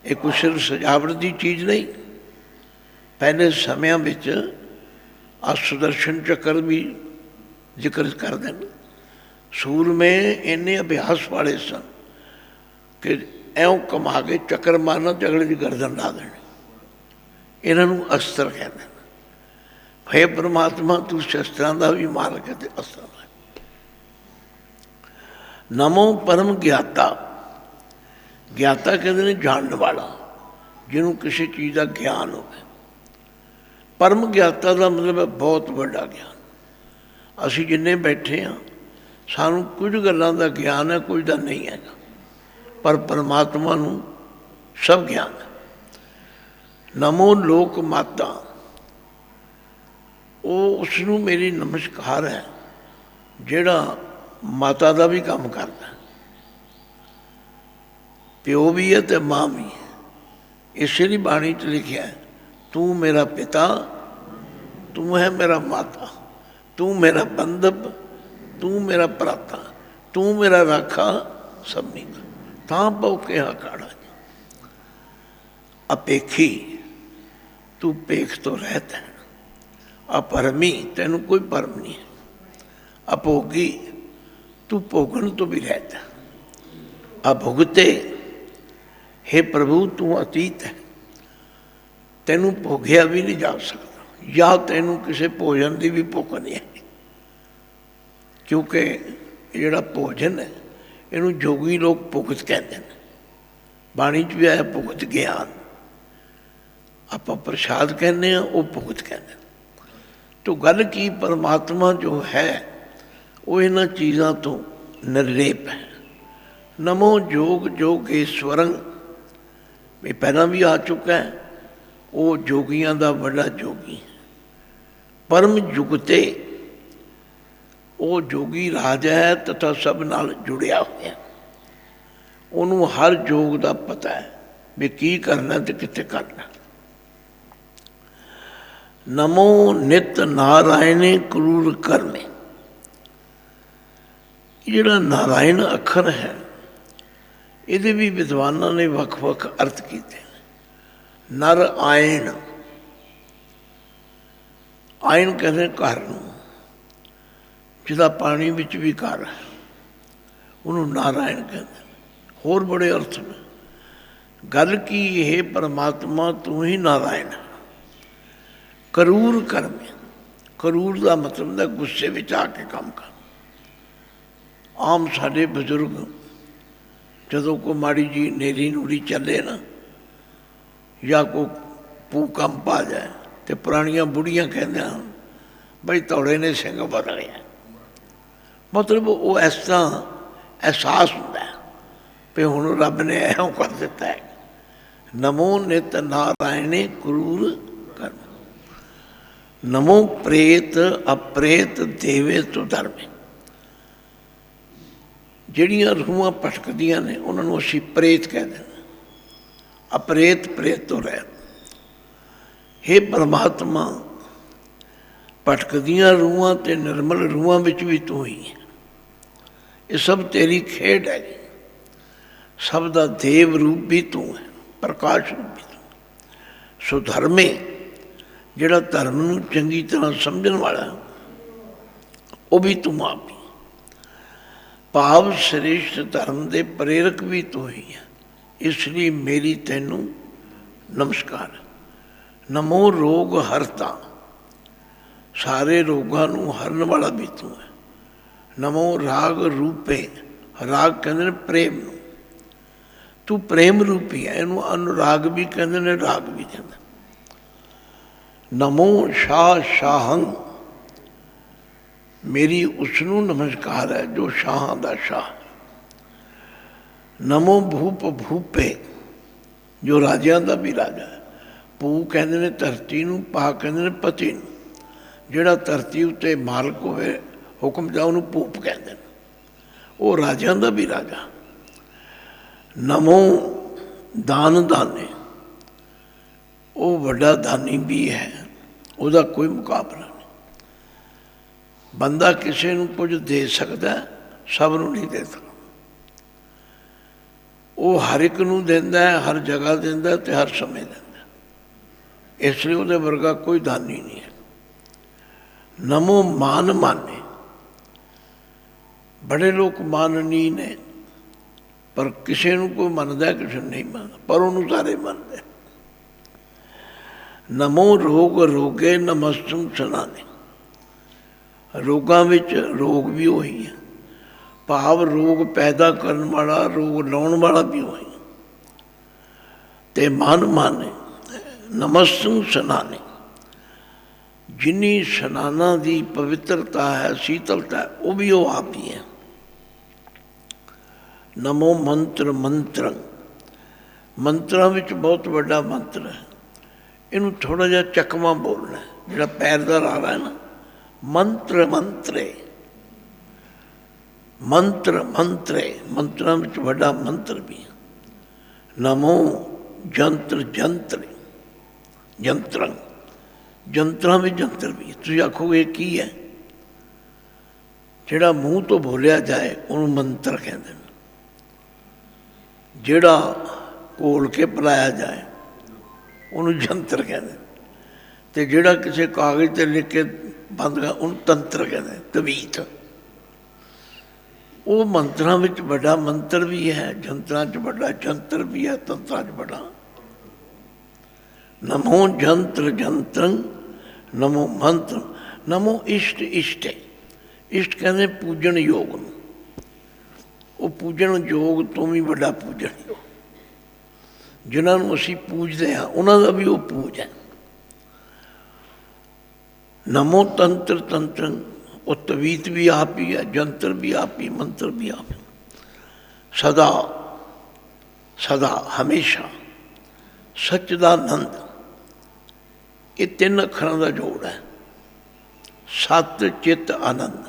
ਇਹ ਕੋਈ ਸਿਰਫ ਸਜਾਵਟ ਦੀ ਚੀਜ਼ ਨਹੀਂ। ਪਹਿਲੇ ਸਮਿਆਂ ਵਿੱਚ ਆ ਸੁਦਰਸ਼ਨ ਚੱਕਰ ਵੀ ਜ਼ਿਕਰ ਕਰਦੇ ਨੇ। ਸੂਰਮੇ ਇੰਨੇ ਅਭਿਆਸ ਵਾਲੇ ਸਨ ਕਿ ਐਂ ਕਮਾ ਕੇ ਚੱਕਰ ਮਾਰਨਾ ਤੇ ਅਗਲੇ ਦੀ ਗਰਦਨ ਲਾ ਦੇਣੀ। ਇਹਨਾਂ ਨੂੰ ਅਸਤਰ ਕਹਿੰਦੇ ਨੇ। ਹੇ ਪਰਮਾਤਮਾ, ਤੂੰ ਸ਼ਸਤਰਾਂ ਦਾ ਵੀ ਮਾਲਕ ਹੈ ਤੇ ਅਸਤਰਾਂ ਦਾ। ਨਮੋ ਪਰਮ ਗਿਆਤਾ। ਗਿਆਤਾ ਕਹਿੰਦੇ ਨੇ ਜਾਣਨ ਵਾਲਾ, ਜਿਹਨੂੰ ਕਿਸੇ ਚੀਜ਼ ਦਾ ਗਿਆਨ ਹੋਵੇ। ਪਰਮ ਗਿਆਤਾ ਦਾ ਮਤਲਬ ਹੈ ਬਹੁਤ ਵੱਡਾ ਗਿਆਨ। ਅਸੀਂ ਜਿੰਨੇ ਬੈਠੇ ਹਾਂ, ਸਾਨੂੰ ਕੁਝ ਗੱਲਾਂ ਦਾ ਗਿਆਨ ਹੈ, ਕੁਝ ਦਾ ਨਹੀਂ ਹੈਗਾ, ਪਰ ਪਰਮਾਤਮਾ ਨੂੰ ਸਭ ਗਿਆਨ ਹੈ। ਨਮੋ ਲੋਕ ਮਾਤਾ। ਉਹ ਉਸ ਨੂੰ ਮੇਰੀ ਨਮਸਕਾਰ ਹੈ ਜਿਹੜਾ ਮਾਤਾ ਦਾ ਵੀ ਕੰਮ ਕਰਦਾ। ਪਿਓ ਵੀ ਹੈ ਅਤੇ ਮਾਂ ਵੀ ਹੈ। ਇਸੇ ਲਈ ਬਾਣੀ 'ਚ ਲਿਖਿਆ, ਤੂੰ ਮੇਰਾ ਪਿਤਾ, ਤੂੰ ਹੈ ਮੇਰਾ ਮਾਤਾ, ਤੂੰ ਮੇਰਾ ਬੰਧਪ, ਤੂੰ ਮੇਰਾ ਭਰਾਤਾ, ਤੂੰ ਮੇਰਾ ਰਾਖਾ ਸਭਨੀ ਦਾ। ਤਾਂ ਪਉ ਕਿਹਾ ਕਾੜਾ ਅਪੇਖੀ, ਤੂੰ ਭੇਖ ਤੋਂ ਰਹਿਤ ਹੈ। ਅਪਰਮੀ, ਤੈਨੂੰ ਕੋਈ ਭਰਮ ਨਹੀਂ ਹੈ। ਅਭੋਗੀ, ਤੂੰ ਭੋਗਣ ਤੋਂ ਵੀ ਰਹਿਤ ਹੈ। ਅਭੁਗਤੇ, ਹੇ ਪ੍ਰਭੂ ਤੂੰ ਅਤੀਤ ਹੈ, ਤੈਨੂੰ ਭੋਗਿਆ ਵੀ ਨਹੀਂ ਜਾ ਸਕਦਾ, ਜਾਂ ਤੈਨੂੰ ਕਿਸੇ ਭੋਜਨ ਦੀ ਵੀ ਭੁੱਖ ਨਹੀਂ ਹੈ। ਕਿਉਂਕਿ ਇਹ ਜਿਹੜਾ ਭੋਜਨ ਹੈ, ਇਹਨੂੰ ਜੋਗੀ ਲੋਕ ਭੁਗਤ ਕਹਿੰਦੇ ਨੇ। ਬਾਣੀ 'ਚ ਵੀ ਆਇਆ ਭੁਗਤ ਗਿਆਨ। ਆਪਾਂ ਪ੍ਰਸ਼ਾਦ ਕਹਿੰਦੇ ਹਾਂ, ਉਹ ਭੁਗਤ ਕਹਿੰਦੇ ਨੇ। ਤੋ ਗੱਲ ਕੀ, ਪਰਮਾਤਮਾ ਜੋ ਹੈ ਉਹ ਇਹਨਾਂ ਚੀਜ਼ਾਂ ਤੋਂ ਨਿਰਲੇਪ ਹੈ। ਨਮੋ ਜੋਗ ਜੋਗੇਸ਼ਵਰੰ, ਇਹ ਪਹਿਲਾਂ ਵੀ ਆ ਚੁੱਕਾ ਹੈ। ਉਹ ਜੋਗੀਆਂ ਦਾ ਵੱਡਾ ਜੋਗੀ। ਪਰਮ ਜੁਗਤੇ, ਉਹ ਜੋਗੀ ਰਾਜਾ ਹੈ ਤਥਾ ਸਭ ਨਾਲ ਜੁੜਿਆ ਹੋਇਆ। ਉਹਨੂੰ ਹਰ ਜੋਗ ਦਾ ਪਤਾ ਹੈ ਵੀ ਕੀ ਕਰਨਾ ਤੇ ਕਿੱਥੇ ਕਰਨਾ। ਨਮੋ ਨਿਤ ਨਾਰਾਇਣੇ ਕਰੂਰ ਕਰਮੇ। ਜਿਹੜਾ ਨਾਰਾਇਣ ਅੱਖਰ ਹੈ, ਇਹਦੇ ਵੀ ਵਿਦਵਾਨਾਂ ਨੇ ਵੱਖ ਵੱਖ ਅਰਥ ਕੀਤੇ ਨੇ। ਨਰ ਆਇਣ, ਆਇਣ ਕਹਿੰਦੇ ਘਰ ਨੂੰ, ਜਿਹਦਾ ਪਾਣੀ ਵਿੱਚ ਵੀ ਘਰ ਹੈ, ਉਹਨੂੰ ਨਾਰਾਇਣ ਕਹਿੰਦੇ। ਹੋਰ ਬੜੇ ਅਰਥ ਨੇ। ਗੱਲ ਕੀ, ਇਹ ਪਰਮਾਤਮਾ ਤੂੰ ਹੀ ਨਾਰਾਇਣ ਹੈ। ਕਰੂਰ ਕਰਮੇ, ਕਰੂਰ ਦਾ ਮਤਲਬ ਹੁੰਦਾ ਗੁੱਸੇ ਵਿੱਚ ਆ ਕੇ ਕੰਮ ਕਰ। ਆਮ ਸਾਡੇ ਬਜ਼ੁਰਗ ਜਦੋਂ ਕੋਈ ਮਾੜੀ ਜੀ ਨੇਰੀ ਨੂਰੀ ਚੱਲੇ ਨਾ, ਜਾਂ ਕੋਈ ਭੂਕੰਪ ਆ ਜਾਏ, ਤੇ ਪੁਰਾਣੀਆਂ ਬੁੜੀਆਂ ਕਹਿੰਦੀਆਂ ਬਈ ਤੌੜੇ ਨੇ ਸਿੰਘ ਬਦਲੇ। ਮਤਲਬ ਉਹ ਇਸ ਤਰ੍ਹਾਂ ਅਹਿਸਾਸ ਹੁੰਦਾ ਵੀ ਹੁਣ ਰੱਬ ਨੇ ਇਉਂ ਕਰ ਦਿੱਤਾ ਹੈ। ਨਮੋ ਨਿਤ ਨਾਰਾਇਣੇ ਕਰੂਰ ਕਰਮ। ਨਮੋ ਪ੍ਰੇਤ ਅਪ੍ਰੇਤ ਦੇਵੇ ਤੋ ਧਰਮੇ। ਜਿਹੜੀਆਂ ਰੂਹਾਂ ਭਟਕਦੀਆਂ ਨੇ ਉਹਨਾਂ ਨੂੰ ਅਸੀਂ ਪ੍ਰੇਤ ਕਹਿੰਦੇ ਨੇ। ਅਪ੍ਰੇਤ ਪ੍ਰੇਤ ਤੋਂ ਰਹਿਤ। ਹੇ ਪਰਮਾਤਮਾ, ਭਟਕਦੀਆਂ ਰੂਹਾਂ ਅਤੇ ਨਿਰਮਲ ਰੂਹਾਂ ਵਿੱਚ ਵੀ ਤੂੰ ਹੀ ਹੈ। ਇਹ ਸਭ ਤੇਰੀ ਖੇਡ ਹੈ। ਸਭ ਦਾ ਦੇਵ ਰੂਪ ਵੀ ਤੂੰ ਹੈ, ਪ੍ਰਕਾਸ਼ ਰੂਪ ਵੀ ਤੂੰ। ਸੋ ਧਰਮੇ, ਜਿਹੜਾ ਧਰਮ ਨੂੰ ਚੰਗੀ ਤਰ੍ਹਾਂ ਸਮਝਣ ਵਾਲਾ, ਉਹ ਵੀ ਤੂੰ ਆਪ ਹੀ। ਭਾਵ ਸ੍ਰੇਸ਼ਟ ਧਰਮ ਦੇ ਪ੍ਰੇਰਕ ਵੀ ਤੂੰ ਹੀ ਹੈ। ਇਸ ਲਈ ਮੇਰੀ ਤੈਨੂੰ ਨਮਸਕਾਰ। ਨਮੋ ਰੋਗ ਹਰਤਾ, ਸਾਰੇ ਰੋਗਾਂ ਨੂੰ ਹਰਨ ਵਾਲਾ ਵੀ ਤੂੰ ਹੈ। ਨਮੋ ਰਾਗ ਰੂਪੇ, ਰਾਗ ਕਹਿੰਦੇ ਨੇ ਪ੍ਰੇਮ ਨੂੰ, ਤੂੰ ਪ੍ਰੇਮ ਰੂਪੀ ਹੈ। ਇਹਨੂੰ ਅਨੁਰਾਗ ਵੀ ਕਹਿੰਦੇ ਨੇ, ਰਾਗ ਵੀ ਕਹਿੰਦੇ। ਨਮੋ ਸ਼ਾਹ ਸ਼ਾਹੰ, ਮੇਰੀ ਉਸ ਨੂੰ ਨਮਸਕਾਰ ਹੈ ਜੋ ਸ਼ਾਹਾਂ ਦਾ ਸ਼ਾਹ। ਨਮੋ ਭੂਪ ਭੂਪੇ, ਜੋ ਰਾਜਿਆਂ ਦਾ ਵੀ ਰਾਜਾ ਹੈ। ਭੂ ਕਹਿੰਦੇ ਨੇ ਧਰਤੀ ਨੂੰ, ਪਾ ਕਹਿੰਦੇ ਨੇ ਪਤੀ ਨੂੰ। ਜਿਹੜਾ ਧਰਤੀ ਉੱਤੇ ਮਾਲਕ ਹੋਵੇ, ਹੁਕਮ ਦਾ, ਉਹਨੂੰ ਭੂਪ ਕਹਿੰਦੇ ਨੇ। ਉਹ ਰਾਜਿਆਂ ਦਾ ਵੀ ਰਾਜਾ। ਨਮੋ ਦਾਨ ਦਾਨੇ, ਉਹ ਵੱਡਾ ਦਾਨੀ ਵੀ ਹੈ, ਉਹਦਾ ਕੋਈ ਮੁਕਾਬਲਾ ਨਹੀਂ। ਬੰਦਾ ਕਿਸੇ ਨੂੰ ਕੁਝ ਦੇ ਸਕਦਾ, ਸਭ ਨੂੰ ਨਹੀਂ ਦੇ ਸਕਦਾ। ਉਹ ਹਰ ਇੱਕ ਨੂੰ ਦਿੰਦਾ ਹੈ, ਹਰ ਜਗ੍ਹਾ ਦਿੰਦਾ ਅਤੇ ਹਰ ਸਮੇਂ ਦਿੰਦਾ। ਇਸ ਲਈ ਉਹਦੇ ਵਰਗਾ ਕੋਈ ਦਾਨੀ ਨਹੀਂ ਹੈ। ਨਮੋ ਮਾਨ ਮਾਨੇ, ਬੜੇ ਲੋਕ ਮਾਨਨੀ ਨੇ, ਪਰ ਕਿਸੇ ਨੂੰ ਕੋਈ ਮੰਨਦਾ, ਕਿਸੇ ਨੂੰ ਨਹੀਂ ਮੰਨਦਾ, ਪਰ ਉਹਨੂੰ ਸਾਰੇ ਮੰਨਦੇ। ਨਮੋ ਰੋਗ ਰੋਗੇ ਨਮਸਤੰ ਸਨਾਨੇ, ਰੋਗਾਂ ਵਿੱਚ ਰੋਗ ਵੀ ਉਹੀ ਹੈ, ਭਾਵ ਰੋਗ ਪੈਦਾ ਕਰਨ ਵਾਲਾ, ਰੋਗ ਲਾਉਣ ਵਾਲਾ ਵੀ ਉਹੀ। ਅਤੇ ਮਨ ਮਾਨੇ ਨਮਸਤੰ ਸਨਾਨੇ, ਜਿੰਨੀ ਸਨਾਨਾਂ ਦੀ ਪਵਿੱਤਰਤਾ ਹੈ, ਸ਼ੀਤਲਤਾ ਹੈ, ਉਹ ਵੀ ਉਹ ਆਪ ਹੀ ਹੈ। ਨਮੋ ਮੰਤਰ ਮੰਤਰੰ, ਮੰਤਰਾਂ ਵਿੱਚ ਬਹੁਤ ਵੱਡਾ ਮੰਤਰ ਹੈ। ਇਹਨੂੰ ਥੋੜ੍ਹਾ ਜਿਹਾ ਚੱਕਵਾਂ ਬੋਲਣਾ, ਜਿਹੜਾ ਪੈਰ ਦਾ ਰਾਵਾ ਹੈ ਨਾ, ਮੰਤਰ ਮੰਤਰੇ, ਮੰਤਰ ਮੰਤਰੇ, ਮੰਤਰਾਂ ਵਿੱਚ ਵੱਡਾ ਮੰਤਰ ਵੀ ਹੈ। ਨਮੋ ਜੰਤਰ ਜੰਤਰ, ਜੰਤਰਾਂ, ਜੰਤਰਾਂ ਵਿੱਚ ਜੰਤਰ ਵੀ ਹੈ। ਤੁਸੀਂ ਆਖੋਗੇ ਕੀ ਹੈ? ਜਿਹੜਾ ਮੂੰਹ ਤੋਂ ਬੋਲਿਆ ਜਾਏ ਉਹਨੂੰ ਮੰਤਰ ਕਹਿੰਦੇ ਨੇ, ਜਿਹੜਾ ਘੋਲ ਕੇ ਪਿਲਾਇਆ ਜਾਏ ਉਹਨੂੰ ਜੰਤਰ ਕਹਿੰਦੇ, ਅਤੇ ਜਿਹੜਾ ਕਿਸੇ ਕਾਗਜ਼ 'ਤੇ ਲਿਖ ਕੇ ਬੰਦ ਕਰ ਉਹਨੂੰ ਤੰਤਰ ਕਹਿੰਦੇ, ਤਵੀਤ। ਉਹ ਮੰਤਰਾਂ ਵਿੱਚ ਵੱਡਾ ਮੰਤਰ ਵੀ ਹੈ, ਜੰਤਰਾਂ 'ਚ ਵੱਡਾ ਜੰਤਰ ਵੀ ਹੈ, ਤੰਤਰਾਂ 'ਚ ਵੱਡਾ। ਨਮੋ ਜੰਤਰ ਜੰਤਰੰ ਨਮੋ ਮੰਤਰ, ਨਮੋ ਇਸ਼ਟ ਇਸ਼ਟੇ, ਇਸ਼ਟ ਕਹਿੰਦੇ ਪੂਜਣ ਯੋਗ ਨੂੰ। ਉਹ ਪੂਜਣ ਯੋਗ ਤੋਂ ਵੀ ਵੱਡਾ ਪੂਜਣ ਯੋਗ, ਜਿਨ੍ਹਾਂ ਨੂੰ ਅਸੀਂ ਪੂਜਦੇ ਹਾਂ ਉਹਨਾਂ ਦਾ ਵੀ ਉਹ ਪੂਜ ਹੈ। ਨਮੋ ਤੰਤਰ ਤੰਤਰੰ, ਉਹ ਤਵੀਤ ਵੀ ਆਪ ਹੀ ਹੈ, ਜੰਤਰ ਵੀ ਆਪ ਹੀ, ਮੰਤਰ ਵੀ ਆਪ ਹੀ। ਸਦਾ ਸਦਾ ਹਮੇਸ਼ਾ, ਸੱਚਦਾਨੰਦ, ਇਹ ਤਿੰਨ ਅੱਖਰਾਂ ਦਾ ਜੋੜ ਹੈ। ਸਤ ਚਿੱਤ ਆਨੰਦ,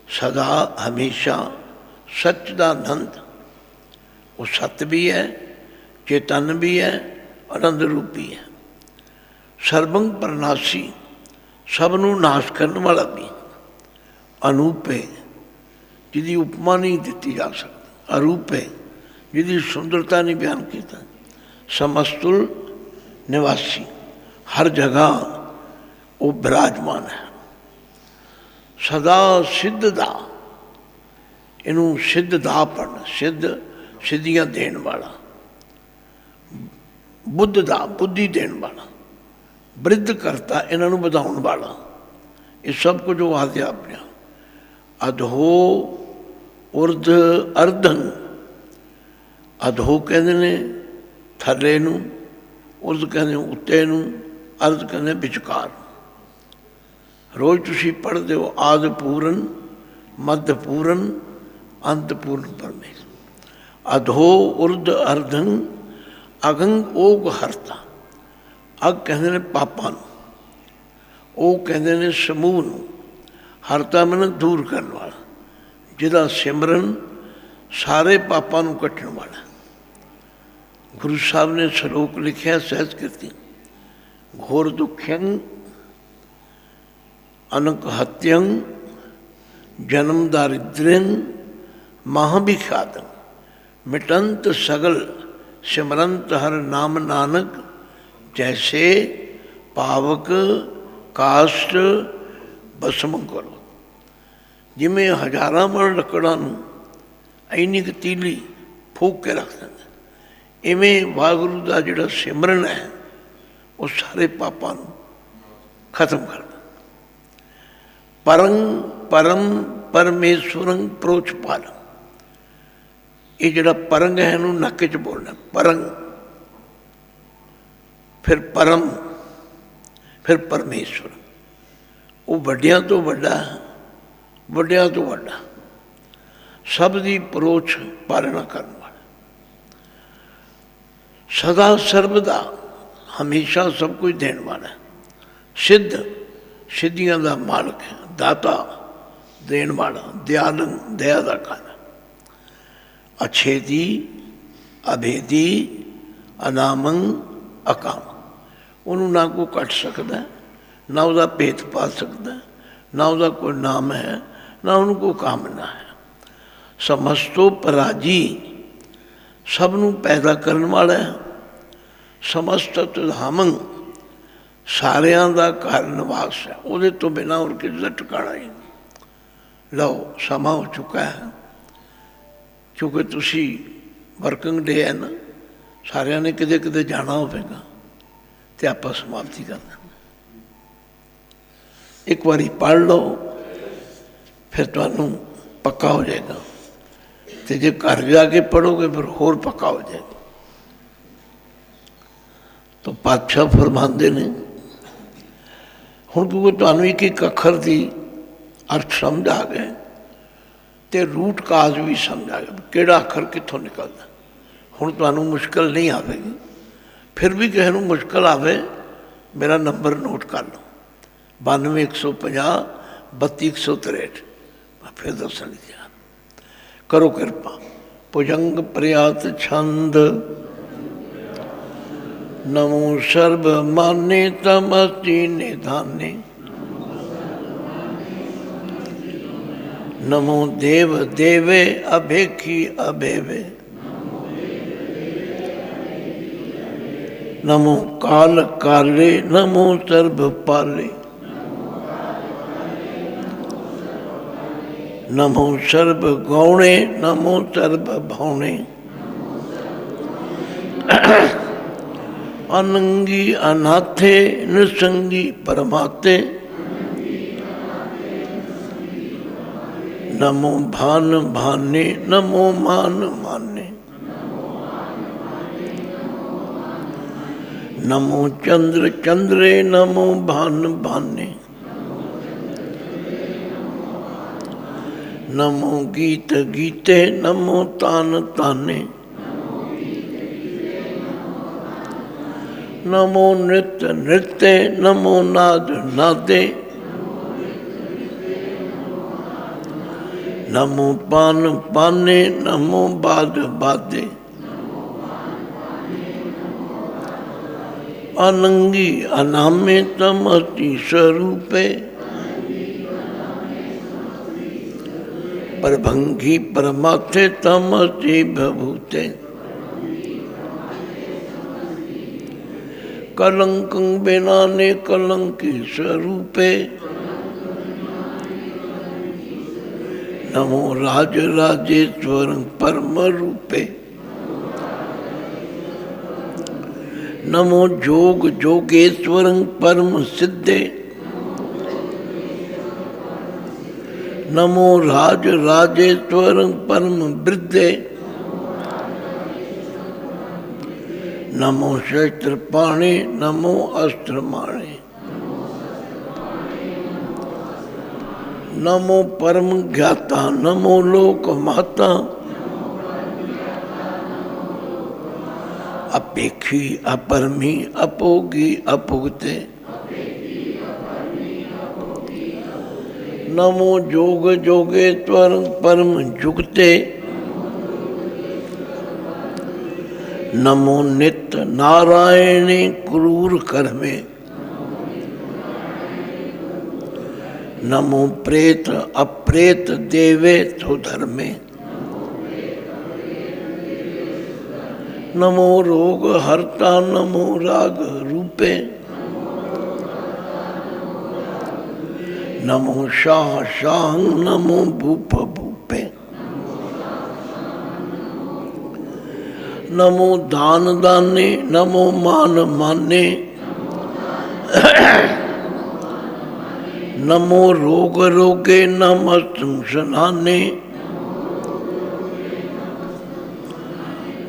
ਸਦਾ ਹਮੇਸ਼ਾ ਸੱਚ ਦਾ ਆਨੰਦ, ਉਹ ਸਤ ਵੀ ਹੈ, ਚੇਤਨ ਵੀ ਹੈ, ਆਨੰਦ ਰੂਪੀ ਹੈ। ਸਰਬੰਗ ਪਰਨਾਸੀ, ਸਭ ਨੂੰ ਨਾਸ਼ ਕਰਨ ਵਾਲਾ ਵੀ। ਅਨੂਪੇ, ਜਿਹਦੀ ਉਪਮਾ ਨਹੀਂ ਦਿੱਤੀ ਜਾ ਸਕਦੀ। ਅਰੂਪੇ, ਜਿਹਦੀ ਸੁੰਦਰਤਾ ਨਹੀਂ ਬਿਆਨ ਕੀਤਾ। ਸਮਸਤੁਲ ਨਿਵਾਸੀ, ਹਰ ਜਗ੍ਹਾ ਉਹ ਬਿਰਾਜਮਾਨ ਹੈ। ਸਦਾ ਸਿੱਧ ਦਾ, ਇਹਨੂੰ ਸਿੱਧ ਦਾ ਪੜ੍ਹਨਾ, ਸਿੱਧ ਸਿੱਧੀਆਂ ਦੇਣ ਵਾਲਾ। ਬੁੱਧ ਦਾ, ਬੁੱਧੀ ਦੇਣ ਵਾਲਾ। ਬ੍ਰਿਧ ਕਰਤਾ, ਇਹਨਾਂ ਨੂੰ ਵਧਾਉਣ ਵਾਲਾ। ਇਹ ਸਭ ਕੁਝ ਉਹ ਆਦਿ ਆਪਣੇ। ਅਧੋ ਉਰਧ ਅਰਧਨ, ਅਧੋ ਕਹਿੰਦੇ ਨੇ ਥੱਲੇ ਨੂੰ, ਉਰਧ ਕਹਿੰਦੇ ਉੱਤੇ ਨੂੰ, ਅਰਧ ਕਹਿੰਦੇ ਵਿਚਕਾਰ। ਰੋਜ਼ ਤੁਸੀਂ ਪੜ੍ਹਦੇ ਹੋ ਆਦਿ ਪੂਰਨ, ਮੱਧ ਪੂਰਨ, ਅੰਤ ਪੂਰਨ ਪਰਮੇਸ਼ਰ। ਅਧੋ ਉਰਧ ਅਰਧੰ ਅਗੰਗ ਓਗ ਹਰਤਾ। ਅਗ ਕਹਿੰਦੇ ਨੇ ਪਾਪਾਂ ਨੂੰ, ਉਹ ਕਹਿੰਦੇ ਨੇ ਸਮੂਹ ਨੂੰ। ਹਰਤਾ ਮਨ ਦੂਰ ਕਰਨ ਵਾਲਾ, ਜਿਹਦਾ ਸਿਮਰਨ ਸਾਰੇ ਪਾਪਾਂ ਨੂੰ ਕੱਟਣ ਵਾਲਾ। ਗੁਰੂ ਸਾਹਿਬ ਨੇ ਸ਼ਲੋਕ ਲਿਖਿਆ ਸਹਿਜ ਕੀਰਤੀ, ਘੋਰ ਦੁਖਯੰ ਅਨਕ ਹਤਯੰ ਜਨਮ ਦਾਰਿਦ੍ਰਯੰ ਮਹਾਭਿਖਾਦੰ ਮਿਟੰਤ ਸਗਲ ਸਿਮਰੰਤ ਹਰ ਨਾਮ ਨਾਨਕ ਜੈਸੇ ਪਾਵਕ ਕਾਸ਼ਟ ਭਸਮ ਕਰੋ। ਜਿਵੇਂ ਹਜ਼ਾਰਾਂ ਮਣ ਲੱਕੜਾਂ ਨੂੰ ਇੰਨੀ ਕੁ ਤੀਲੀ ਫੂਕ ਕੇ ਰੱਖ ਦਿੰਦਾ, ਇਵੇਂ ਵਾਹਿਗੁਰੂ ਦਾ ਜਿਹੜਾ ਸਿਮਰਨ ਹੈ ਉਹ ਸਾਰੇ ਪਾਪਾਂ ਨੂੰ ਖਤਮ ਕਰ ਦਿੰਦਾ। ਪਰੰ ਪਰਮ ਪਰਮੇਸ਼ਵਰੰ ਪ੍ਰੋਚ ਪਾਲੰ, ਇਹ ਜਿਹੜਾ ਪਰੰਗ ਹੈ ਇਹਨੂੰ ਨੱਕ 'ਚ ਬੋਲਣਾ, ਪਰੰਗ, ਫਿਰ ਪਰਮ, ਫਿਰ ਪਰਮੇਸ਼ਵਰ। ਉਹ ਵੱਡਿਆਂ ਤੋਂ ਵੱਡਾ, ਵੱਡਿਆਂ ਤੋਂ ਵੱਡਾ, ਸਭ ਦੀ ਪਰੋਛ ਪਾਲਣਾ ਕਰਨ ਵਾਲਾ। ਸਦਾ ਸਰਬਦਾ, ਹਮੇਸ਼ਾ ਸਭ ਕੁਝ ਦੇਣ ਵਾਲਾ। ਸਿੱਧ, ਸਿੱਧੀਆਂ ਦਾ ਮਾਲਕ ਹੈ, ਦਾਤਾ, ਦੇਣ ਵਾਲਾ, ਦਿਆਲੰ, ਦਇਆ ਦਾ ਖਾਨਾ। ਅਛੇਦੀ ਅਭੇਦੀ ਅਨਾਮੰ ਅਕਾਮ, ਉਹਨੂੰ ਨਾ ਕੋਈ ਕੱਟ ਸਕਦਾ, ना उसका भेत पा सकता, ना उसका कोई नाम है, ना उनको कामना है। समस्तो पराजी, सबनों पैदा करने वाला है। समस्त तुधामंग, सारियां दा घर निवास है, वो तो बिना और किसी का ठिकाना ही नहीं। लो समा हो चुका है, क्योंकि तुसी वर्किंग डे है ना, सारिया ने किते किते जाना होगा, तो आप समाप्ति कर दें। एक बारी पढ़ लो, फिर तुहानू पक्का हो जाएगा, तो जो घर जाके पढ़ोगे फिर होर पक्का हो जाएगा। तो पातशाह फरमाते ने हुण क्योंकि तुहानू एक एक अखर की अर्थ समझ आ गए, तो रूट काज भी समझ आ गया, किहड़ा अखर कित्थों निकलदा। हुण तुहानू मुश्किल नहीं आवेगी। फिर भी किसी को मुश्किल आवे, मेरा नंबर नोट कर लो, 92 150 32 163। फिर दसन ध्यान करो कृपा। भुजंग प्रयात छंद, नमो सर्व माने तमस्ति निधाने। नमो देव देवे अभेखी अभेवे। नमो काल काले, नमो सर्व पाले। नमो सर्व गौणे, नमो सर्व भौणे। अनंगी अनाथे, निसंगी परमाते। नमो भान भाने, नमो मान माने। नमो चंद्र चंद्रे, नमो भान भाने। नमो गीत गीते, नमो तान ताने। नमो नृत्य नृत्य, नमो नाद नादे। नमो पान पाने, नमो बाद बादे। अनंगी अनामे, तमस्ति स्वरूपे। परभंगी परमाथे, तमस्ति भभूते। कलंकं बेनाने, कलंकी स्वरूपे। नमो राज राजेश्वर परम रूपे। नमो जोग जोगेश्वर परम सिद्धे। नमो राज राजेश्वर परम वृद्धे। नमो शस्त्र पाणे, नमो अस्त्र माणे। नमो परम ज्ञाता, नमो लोक माता। अपेक्षी अपरमी, अपोगी अपुगते। नमो जोग जोगेश्वर परम जुगते। नमो नित्य नारायणी क्रूर कर्मे। नमो प्रेत अप्रेत देवे सुधर्मे। नमो रोग हरता, नमो राग रूपे। नमो शाह शाह, नमो भूप भूपे। नमो दान दाने, नमो मान माने। नमो रोग रोगे, नमस्तुं सनाने।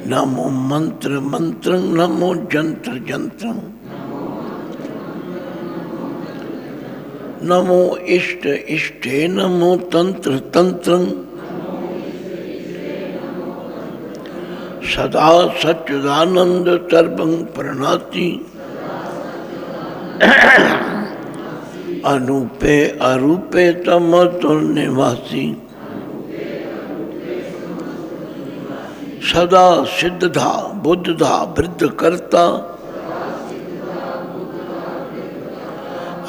नमो मंत्र मंत्र, नमो जंत्र जंत्र। नमो इष्ट इष्टे, नमो तंत्र तंत्र। सदा सच्चिदानंद सर्वं प्रणाति। अनूपे अरूपे तमतुल निवासी। सदा सिद्धधा बुद्धधा वृद्ध करता।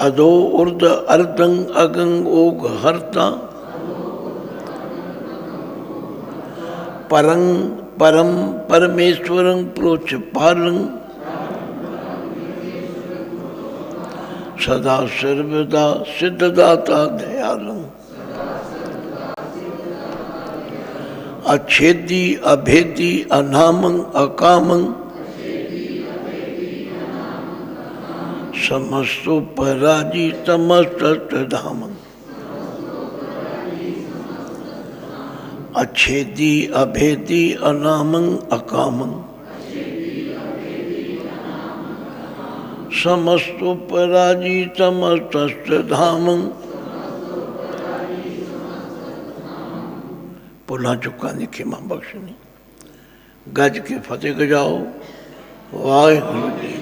अधो उर्द अर्धंग अगंग ओग हरता परंग परम परमेश्वरं प्रोच पालंग सदा सर्वदा सिद्धदाता दयालंग अच्छेदी अभेदी अनामंग अकामंग समस्तो पराजी तमस्त धामंग अच्छेदी अभेदी अनामंग अकामंग समस्तो पराजी तमस्त धामंग भुला चुका ने खेमा बख्शनी गज के फतेह गजाओ वाहिगुरू जी।